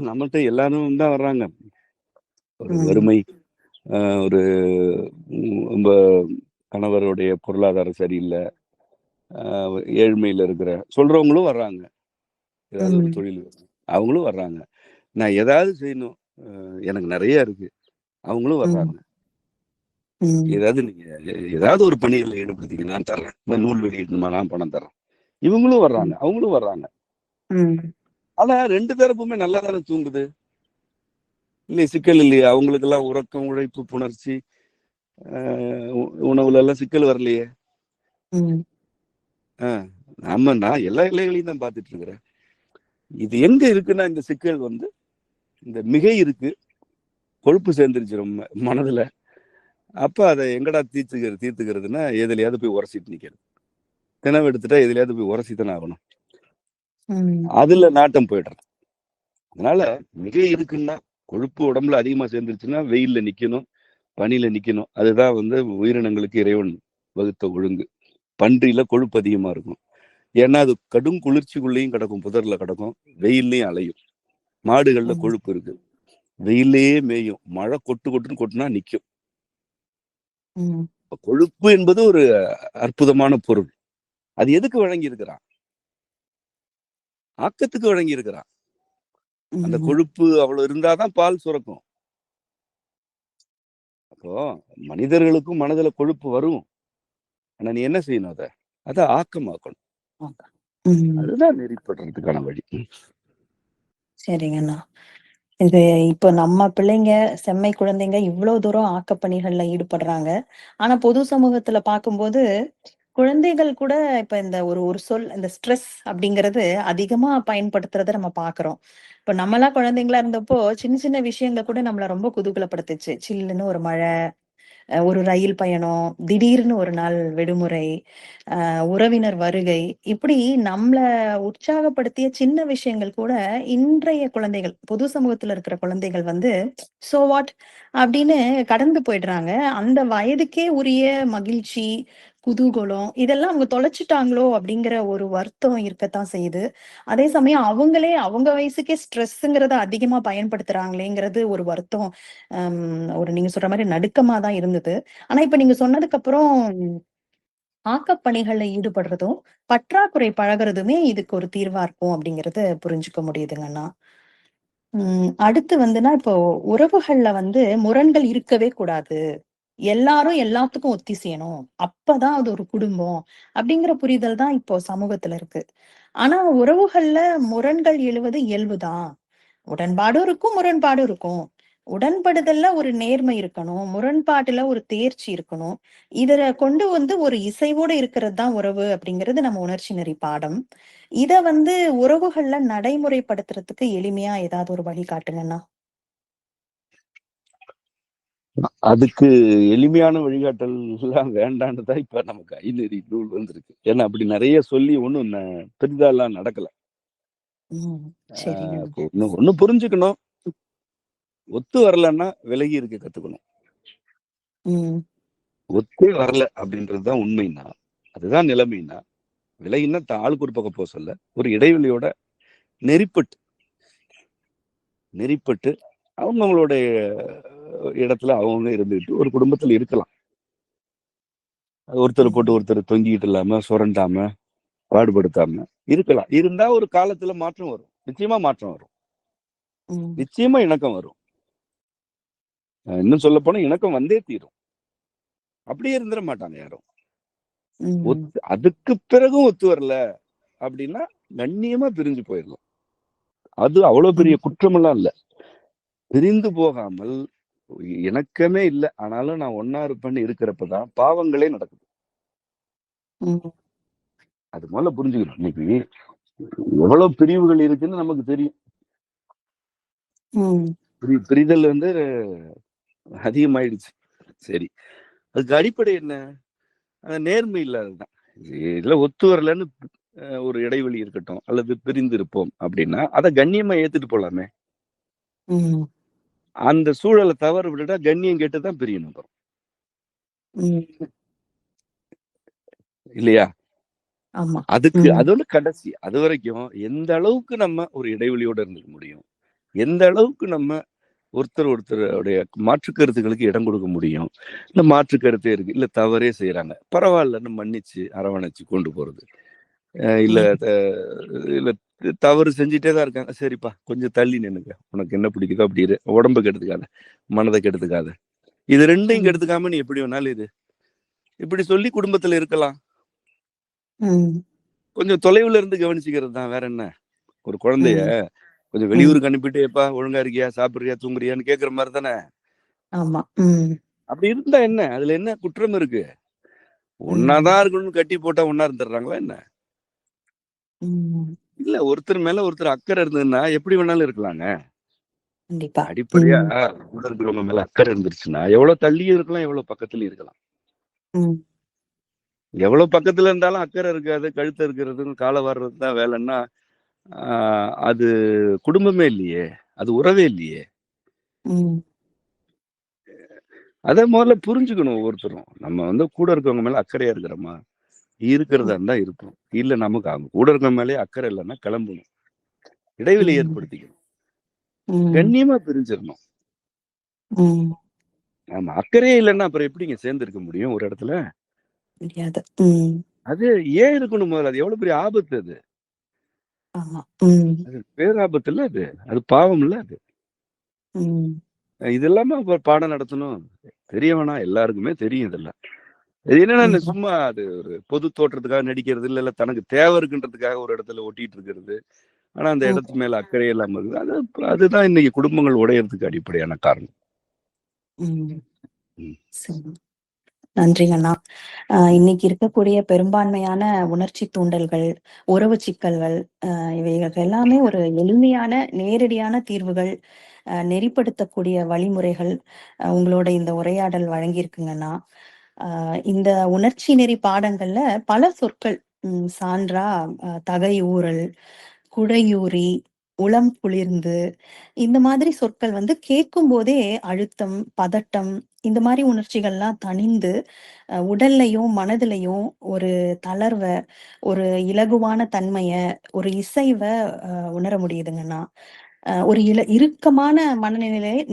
நம்மள்ட்ட எல்லாரும் தான் வர்றாங்க. ஒரு ம். வறுமை, ஒரு ரொம்ப கணவருடைய பொருளாதாரம் சரியில்லை, ஏழ்மையில இருக்கிற சொல்றவங்களும் வர்றாங்க. ஏதாவது ஒரு ம். தொழில் அவங்களும் வர்றாங்க. நான் ஏதாவது செய்யணும், எனக்கு நிறைய இருக்கு, அவங்களும் ம். வர்றாங்க. ம். ஏதாவது ஒரு பணியில் ஈடுபடுத்திக்க நான் தர்றேன், நூல் வெளியிடணுமா நான் பணம் தர்றேன், இவங்களும் வர்றாங்க, ம். அவங்களும் வர்றாங்க. ம். ஆனா 2 தரப்புமே நல்லா தானே தூங்குது இல்லையா? சிக்கல் இல்லையா? அவங்களுக்கு எல்லாம் உறக்கம், உழைப்பு, புணர்ச்சி, உணவுல எல்லாம் சிக்கல் வரலையே. ம். நான் எல்லா இலைகளையும் தான் பார்த்துட்டு இருக்கிறேன். இது எங்க இருக்குன்னா இந்த சிக்கல் வந்து இந்த மிகை இருக்கு, கொழுப்பு சேர்ந்துருச்சு ரொம்ப மனதுல. அப்ப அதை எங்கடா தீர்த்துக்கிறதுன்னா எதுலையாவது போய் உரசிட்டு நிக்கிறது. தினவு எடுத்துட்டா எதுலையாவது போய் உரசித்தானே ஆகணும். ம். அதுல நாட்டம் போயிடுறது. அதனால மிகை இருக்குன்னா, கொழுப்பு உடம்புல அதிகமா சேர்ந்துருச்சுன்னா வெயில்ல நிக்கணும், பனியில நிக்கணும். அதுதான் வந்து உயிரினங்களுக்கு இறைவன் வகுத்த ஒழுங்கு. பன்றியில கொழுப்பு அதிகமா இருக்கும். ஏன்னா அது கடும் குளிர்ச்சிக்குள்ளேயும் கிடக்கும், புதர்ல கிடக்கும், வெயில்லையும் அலையும். மாடுகள்ல ம். கொழுப்பு இருக்கு, வெயிலையே மேயும். மழை கொட்டுன்னு கொட்டுனா நிக்கும். ம். கொழுப்பு என்பது ஒரு அற்புதமான பொருள். அது எதுக்கு வழங்கி இருக்கிறான்? ஆக்கத்துக்கு வழங்கி இருக்கிறான். அந்த ம். கொழுப்பு அவ்வளவு இருந்தாதான் பால் சுரக்கும். அப்போ மனிதர்களுக்கும் மனதுல கொழுப்பு வரும். ஆனா நீ என்ன செய்யணும்? அத ஆக்கமாக்கணும். ம். அதுதான் நெறிப்படுறதுக்கான வழி. சரிங்கண்ணா. இது இப்ப நம்ம பிள்ளைங்க, செம்மை குழந்தைங்க இவ்ளோ தூரம் ஆக்கப்பணிகள்ல ஈடுபடுறாங்க. ஆனா பொது சமூகத்துல பார்க்கும்போது, குழந்தைகள் கூட இப்ப இந்த ஒரு ஒரு சொல் இந்த ஸ்ட்ரெஸ் அப்படிங்கிறது அதிகமா பயன்படுத்துறத நம்ம பார்க்குறோம். இப்ப நம்மலாம் குழந்தைங்களா இருந்தப்போ, சின்ன சின்ன விஷயங்கள் கூட நம்மள ரொம்ப குதூகலப்படுத்துச்சு. சில்லுன்னு ஒரு மழை, ஒரு ரயில் பயணம், திடீர்னு ஒரு நாள் விடுமுறை, உறவினர் வருகை, இப்படி நம்மள உற்சாகப்படுத்திய சின்ன விஷயங்கள் கூட இன்றைய குழந்தைகள், பொது சமூகத்துல இருக்கிற குழந்தைகள் வந்து, "சோ வாட்?" அப்படின்னு கடந்து போயிடுறாங்க. அந்த வயதுக்கே உரிய மகிழ்ச்சி, குதூகலம் இதெல்லாம் அவங்க தொலைச்சுட்டாங்களோ அப்படிங்கிற ஒரு வருத்தம் இருக்கத்தான் செய்யுது. அதே சமயம் அவங்களே அவங்க வயசுக்கே ஸ்ட்ரெஸ்ஸுங்கிறத அதிகமா பயன்படுத்துறாங்களேங்கிறது ஒரு வருத்தம். ஒரு நீங்க சொல்ற மாரி நடுக்கமா தான் இருந்தது. ஆனா இப்ப நீங்க சொன்னதுக்கு அப்புறம் ஆக்கப்பணிகள்ல ஈடுபடுறதும், பற்றாக்குறை பழகுறதுமே இதுக்கு ஒரு தீர்வா இருக்கும் அப்படிங்கிறத புரிஞ்சுக்க முடியுதுங்கண்ணா. அடுத்து வந்துன்னா, இப்போ உறவுகள்ல வந்து முரண்கள் இருக்கவே கூடாது. எல்லாரும் எல்லாத்துக்கும் ஒத்தி செய்யணும். அப்பதான் அது ஒரு குடும்பம். அப்படிங்கிற புரிதல் தான் இப்போ சமூகத்துல இருக்கு. ஆனா உறவுகள்ல முரண்கள் எழுவது இயல்புதான். உடன்பாடும் இருக்கும், முரண்பாடும் இருக்கும். உடன்படுதல்ல ஒரு நேர்மை இருக்கணும். முரண்பாட்டுல ஒரு தேர்ச்சி இருக்கணும். இதுல கொண்டு வந்து ஒரு இசைவோட இருக்கிறது தான் உறவு அப்படிங்கிறது நம்ம உணர்ச்சி நெறி பாடம். இத வந்து உறவுகள்ல நடைமுறைப்படுத்துறதுக்கு எளிமையா ஏதாவது ஒரு வழி காட்டுங்கண்ணா. அதுக்கு எளிமையான வழிகாட்டல் எல்லாம் வேண்டான்னு தான் இப்ப நமக்கு ஐநெறி நூல் வந்திருக்கு. ஏன்னா அப்படி நிறைய சொல்லி ஒண்ணும் பெரிதாலாம் நடக்கல. ம். சரிங்க. ஒண்ணு புரிஞ்சுக்கணும். ஒத்து வரலன்னா விலகி இருக்க கத்துக்கணும். ம். ஒத்தே வரல அப்படின்றதுதான் உண்மைன்னா, அதுதான் நிலைமைன்னா, விலகின்னா ஆளுக்கு ஒரு பக்கம் போக சொல்ல, ஒரு இடைவெளியோட நெறிப்பட்டு நெறிப்பட்டு அவங்களுடைய இடத்துல அவங்க இருந்துட்டு ஒரு குடும்பத்துல இருக்கலாம். ஒருத்தர் போட்டு ஒருத்தர் தொங்கிட்டு இல்லாம, சுரண்டாம, பாடுபடுத்தாம இருக்கலாம். இருந்தா ஒரு காலத்துல மாற்றம் வரும். நிச்சயமா மாற்றம் வரும். நிச்சயமா இணக்கம் வரும். இன்னும் சொல்ல போனா இணக்கம் வந்தே தீரும். அப்படியே இருந்துட மாட்டாங்க யாரும். அதுக்கு பிறகும் ஒத்து வரல அப்படின்னா கண்ணியமா பிரிஞ்சு போயிடலாம். அது அவ்வளவு பெரிய குற்றமெல்லாம் இல்ல. பிரிந்து போகாமல் இணக்கமே இல்லை ஆனாலும் நான் ஒன்னா இருப்பேன்னு இருக்கிறப்பதான் பாவங்களே நடக்குது. அது முதல்ல புரிஞ்சுக்கணும். இன்னைக்கு எவ்வளவு பிரிவுகள் இருக்குன்னு நமக்கு தெரியும். பிரிதல் வந்து அதிகமாயிடுச்சு. சரி, அதுக்கு அடிப்படை என்ன? நேர்மை இல்லாததுதான். இதுல ஒத்து வரலன்னு ஒரு இடைவெளி இருக்கட்டும் அல்லது பிரிந்து இருப்போம் அப்படின்னா அதை கண்ணியமா ஏத்துட்டு போலாமே. அந்த சூழலை தவறு விட்டுட்டா கண்ணியம் கேட்டுதான் பிரியணும் இல்லையா? அதுக்கு அது வந்து கடைசி. அது வரைக்கும் எந்த அளவுக்கு நம்ம ஒரு இடைவெளியோட இருந்துக்க முடியும், எந்த அளவுக்கு நம்ம ஒருத்தருடைய மாற்று கருத்துக்களுக்கு இடம் கொடுக்க முடியும். இந்த மாற்று கருத்தே இருக்கு, இல்ல தவறே செய்யறாங்க, பரவாயில்லன்னு மன்னிச்சு அரவணைச்சு கொண்டு போறது. இல்ல இல்ல தவறு செஞ்சுட்டே தான் இருக்காங்க, சரிப்பா கொஞ்சம் தள்ளி நின்னுங்க, உனக்கு என்ன பிடிக்குதோ அப்படி இரு, உடம்ப கெடுத்துக்காத, மனதை கெடுத்துக்காத, இது ரெண்டையும் கெடுத்துக்காம நீ எப்படி வேணாலும் இது இப்படி சொல்லி குடும்பத்துல இருக்கலாம். கொஞ்சம் தொலைவுல இருந்து கவனிச்சுக்கிறது தான், வேற என்ன. ஒரு குழந்தைய கொஞ்சம் வெளியூருக்கு அனுப்பிட்டு, எப்பா ஒழுங்கா இருக்கியா, சாப்பிடுறியா, தூங்குறியான்னு கேக்குற மாதிரி தானே. ஆமா. அப்படி இருந்தா என்ன, அதுல என்ன குற்றம் இருக்கு? ஒன்னாதான் இருக்கணும்னு கட்டி போட்டா ஒன்னா இருந்துடுறாங்களா என்ன? இல்ல, ஒருத்தர் மேல ஒருத்தர் அக்கறை இருந்ததுன்னா எப்படி வேணாலும் இருக்கலாங்க. அடிப்படையா கூட இருக்கிறவங்க மேல அக்கறை இருந்துருச்சுன்னா எவ்வளவு தள்ளியும் இருக்கலாம், எவ்வளவு பக்கத்துலயும் இருக்கலாம். எவ்வளவு பக்கத்துல இருந்தாலும் அக்கறை இருக்காது, கழுத்து இருக்கிறது, காலை வர்றது தான் வேலைன்னா அது குடும்பமே இல்லையே, அது உறவே இல்லையே. அத முதல்ல புரிஞ்சுக்கணும் ஒவ்வொருத்தரும். நம்ம வந்து கூட இருக்கவங்க மேல அக்கறையா இருக்கிறோமா, இருக்கிறதா இருந்தா இருப்போம். இல்ல நமக்கு அவங்க கூட இருக்கவங்க மேலே அக்கறை இல்லைன்னா கிளம்பணும், இடைவெளி ஏற்படுத்திக்கணும், கண்ணியமா பிரிஞ்சிடணும். ஆமா, அக்கறையே இல்லைன்னா அப்புறம் எப்படிங்க சேர்ந்து இருக்க முடியும் ஒரு இடத்துல? அது ஏன் இருக்கணும் முதல்ல? அது எவ்வளவு பெரிய ஆபத்து அது. ஆமா. ம். அது பேராபத்து இல்ல அது. அது பாவம் இல்ல அது. ம். இது இல்லாம பாடம் நடத்தணும். தெரிய வேணாம். எல்லாருக்குமே தெரியும் இதெல்லாம். இது என்னன்னா ம். சும்மா அது ஒரு பொது தோற்றத்துக்காக நடிக்கிறது, இல்ல தனக்கு தேவை இருக்குன்றதுக்காக ஒரு இடத்துல ஒட்டிட்டு இருக்கிறது. ஆனா அந்த ம். இடத்து மேல அக்கறை இல்லாம இருக்குது. அதுதான் இன்னைக்கு குடும்பங்கள் உடையறதுக்கு அடிப்படையான காரணம். ம். ம். சரி. நன்றிங்க அண்ணா. இன்னைக்கு இருக்கக்கூடிய பெரும்பான்மையான உணர்ச்சி தூண்டல்கள், உறவு சிக்கல்கள், இவைகள் எல்லாமே ஒரு எளிமையான, நேரடியான தீர்வுகள், நெறிப்படுத்தக்கூடிய வழிமுறைகள், உங்களோட இந்த உரையாடல் வழங்கியிருக்குங்கண்ணா. இந்த உணர்ச்சி நெறி பாடங்கள்ல பல சொற்கள், சான்றா, தகையூறல், குழையூறி, உளம் குளிர்ந்து, இந்த மாதிரி சொற்கள் வந்து கேட்கும்போதே அழுத்தம், பதட்டம், இந்த மாரி உணர்ச்சிகள்லாம் தணிந்து, உடல்லயும், மனதிலயும் ஒரு தளர்வ, ஒரு இலகுவான தன்மைய, ஒரு இசைவ உணர முடியுதுங்கண்ணா. ஒரு இறுக்கமான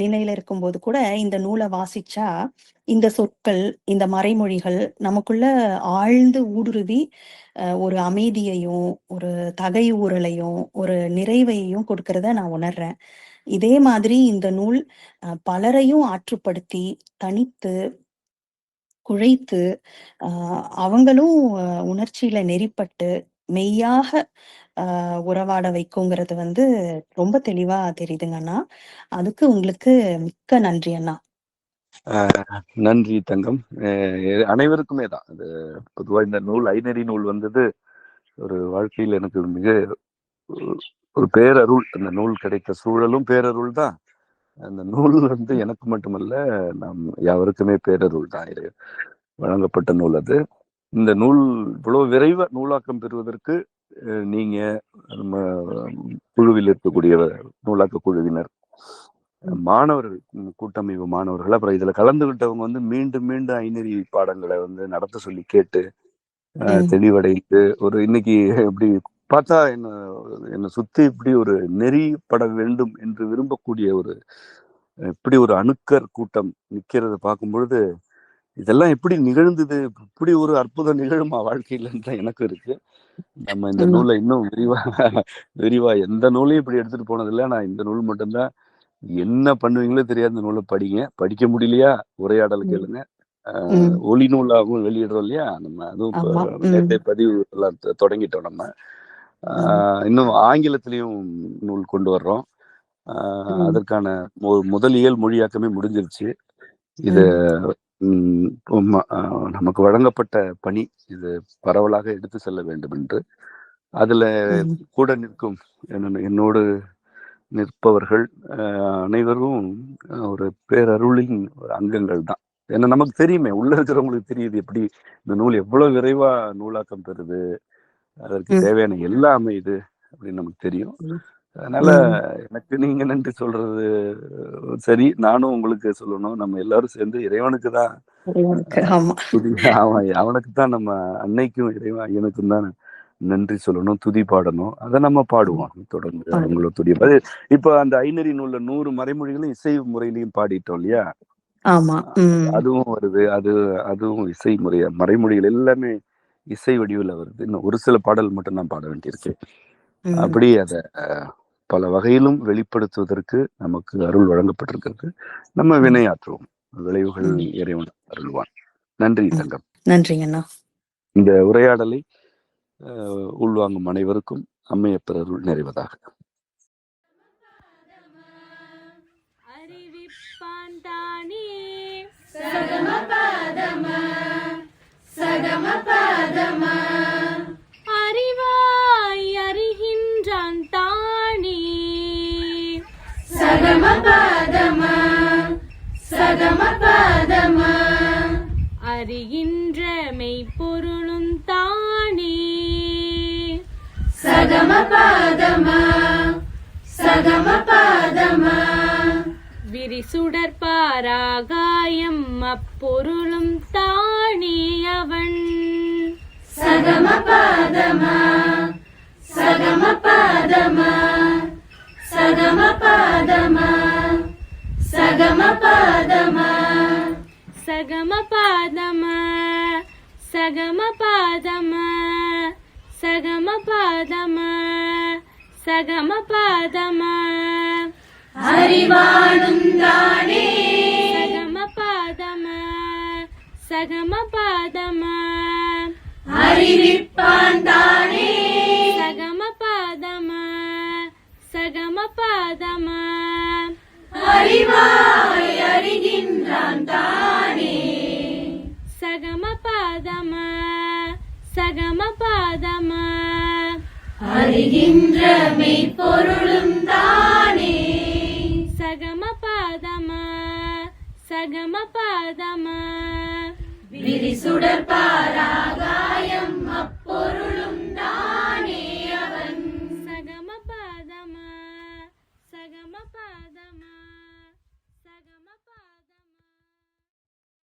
நிலையில இருக்கும்போது கூட இந்த நூல வாசிச்சா, இந்த சொற்கள், இந்த மறைமொழிகள் நமக்குள்ள ஆழ்ந்து ஊடுருவி, ஒரு அமைதியையும், ஒரு தகையூறலையும், ஒரு நிறைவையும் கொடுக்கிறத நான் உணர்றேன். இதே மாதிரி இந்த நூல் பலரையும் ஆற்றுப்படுத்தி, தனித்து, குழைத்து, அ அவங்களும் உணர்ச்சியில நெறிப்பட்டு, மெய்யாக உறவாட வைக்குங்கிறது வந்து ரொம்ப தெளிவா தெரியுதுங்க அண்ணா. அதுக்கு உங்களுக்கு மிக்க நன்றி அண்ணா. நன்றி தங்கம். அனைவருக்குமே தான். அது பொதுவா இந்த நூல் ஐநெறி நூல் வந்தது ஒரு வாழ்க்கையில் எனக்கு மிக ஒரு பேரருள். அந்த நூல் கிடைத்த சூழலும் பேரருள் தான். அந்த நூல் வந்து எனக்கு மட்டுமல்ல, நம் யாவருக்குமே பேரருள் தான். வழங்கப்பட்ட நூல் அது. இந்த நூல் இவ்வளவு விரைவா நூலாக்கம் பெறுவதற்கு நீங்க, நம்ம குழுவில் இருக்கக்கூடிய நூலாக்க குழுவினர், மாணவர்கள், கூட்டமைப்பு மாணவர்கள், அப்புறம் இதுல கலந்துகிட்டவங்க வந்து மீண்டும் மீண்டும் ஐநெறி பாடங்களை வந்து நடத்த சொல்லி கேட்டு தெளிவடைந்து, ஒரு இன்னைக்கு இப்படி பார்த்தா என்ன சுத்தி இப்படி ஒரு நெறிப்பட வேண்டும் என்று விரும்பக்கூடிய ஒரு இப்படி ஒரு அணுக்கர் கூட்டம் நிக்கிறத பார்க்கும் பொழுது, இதெல்லாம் எப்படி நிகழ்ந்தது, இப்படி ஒரு அற்புதம் நிகழுமா வாழ்க்கையிலன்னு தான் எனக்கு இருக்கு. நம்ம இந்த நூலை இன்னும் விரிவா எந்த நூலையும் இப்படி எடுத்துட்டு போனதில்லை. நான் இந்த நூல் மட்டும்தான். என்ன பண்ணுவீங்களோ தெரியாது. இந்த நூலை படிங்க. படிக்க முடியலையா உரையாடல் கேளுங்க. ஒலி நூலாகவும் வெளியிடுறோம் இல்லையா நம்ம, அதுவும் இப்போ நேரத்தை பதிவு எல்லாம் தொடங்கிட்டோம் நம்ம. இன்னும் ஆங்கிலத்திலையும் நூல் கொண்டு வர்றோம். அதற்கான முதலியல் மொழியாக்கமே முடிஞ்சிருச்சு. இது நமக்கு வழங்கப்பட்ட பணி, இது பரவலாக எடுத்து செல்ல வேண்டும் என்று. அதுல கூட நிற்கும் என்னோடு நிற்பவர்கள் அனைவரும் ஒரு பேரருளின் அங்கங்கள் தான். ஏன்னா நமக்கு தெரியுமே, உள்ள இருக்கிறவங்களுக்கு தெரியுது எப்படி இந்த நூல் எவ்வளவு விரைவா நூலாக்கம் பெறுது, அதற்கு தேவையான எல்லாம் அமையுது அப்படின்னு நமக்கு தெரியும். அதனால எனக்கு நீங்க நன்றி சொல்றது சரி, நானும் உங்களுக்கு சொல்லணும். நம்ம எல்லாரும் சேர்ந்து இறைவனுக்கு தான், அவனுக்கு தான், நம்ம அன்னைக்கும் இறைவன் ஐயனுக்கும் தான் நன்றி சொல்லணும், துதி பாடணும். அதை நம்ம பாடுவோம் தொடர்ந்து அவங்களோட துதி. இப்ப அந்த ஐநெறி நூல்ல 100 மறைமொழிகளும் இசை முறையிலையும் பாடிட்டோம் இல்லையா? அதுவும் வருது. அதுவும் இசை முறையா, மறைமொழிகள் எல்லாமே இசை வடிவில் வருது. இன்னும் ஒரு சில பாடல் மட்டும் தான் பாட வேண்டியிருக்கு. அப்படி அதை பல வகையிலும் வெளிப்படுத்துவதற்கு நமக்கு அருள் வழங்கப்பட்டிருக்கிறது. நம்ம வினையாற்றுவோம். விளைவுகள் இறைவன் அருள்வான். நன்றி தங்கம். நன்றிங்கண்ணா. இந்த உரையாடலை உள்வாங்கும் அனைவருக்கும் அம்மையப்பர் அருள் நிறைவதாக. அறிவாய் அறிகின்றான் தானே சகமபதமா சகமபதமா அறிகின்ற மெய்ப்பொருளும் தானே சகமபதமா சகமபதமா விரிசுடர் பாராகாயம் அப்பொருளும் தானே அவன் சகமபதமா சகமபதமா சகமபதமா சகமபதமா சகமபதமா சகமபதமா சகமபதமா சகம பாதமா அறிவானும் தானே சகம பாதமா சகம பாதமா அறிவிப்பான் தானே சகம பாதமா சகம பாதமா அறிவாய் அறிகின்றான் தானே சகம பாதமா சகம பாதமா அறிகின்ற மெய்ப்பொருளும் தானே சகம பாதமா சகம பாதமா விரிசுடர் பாராகாயம்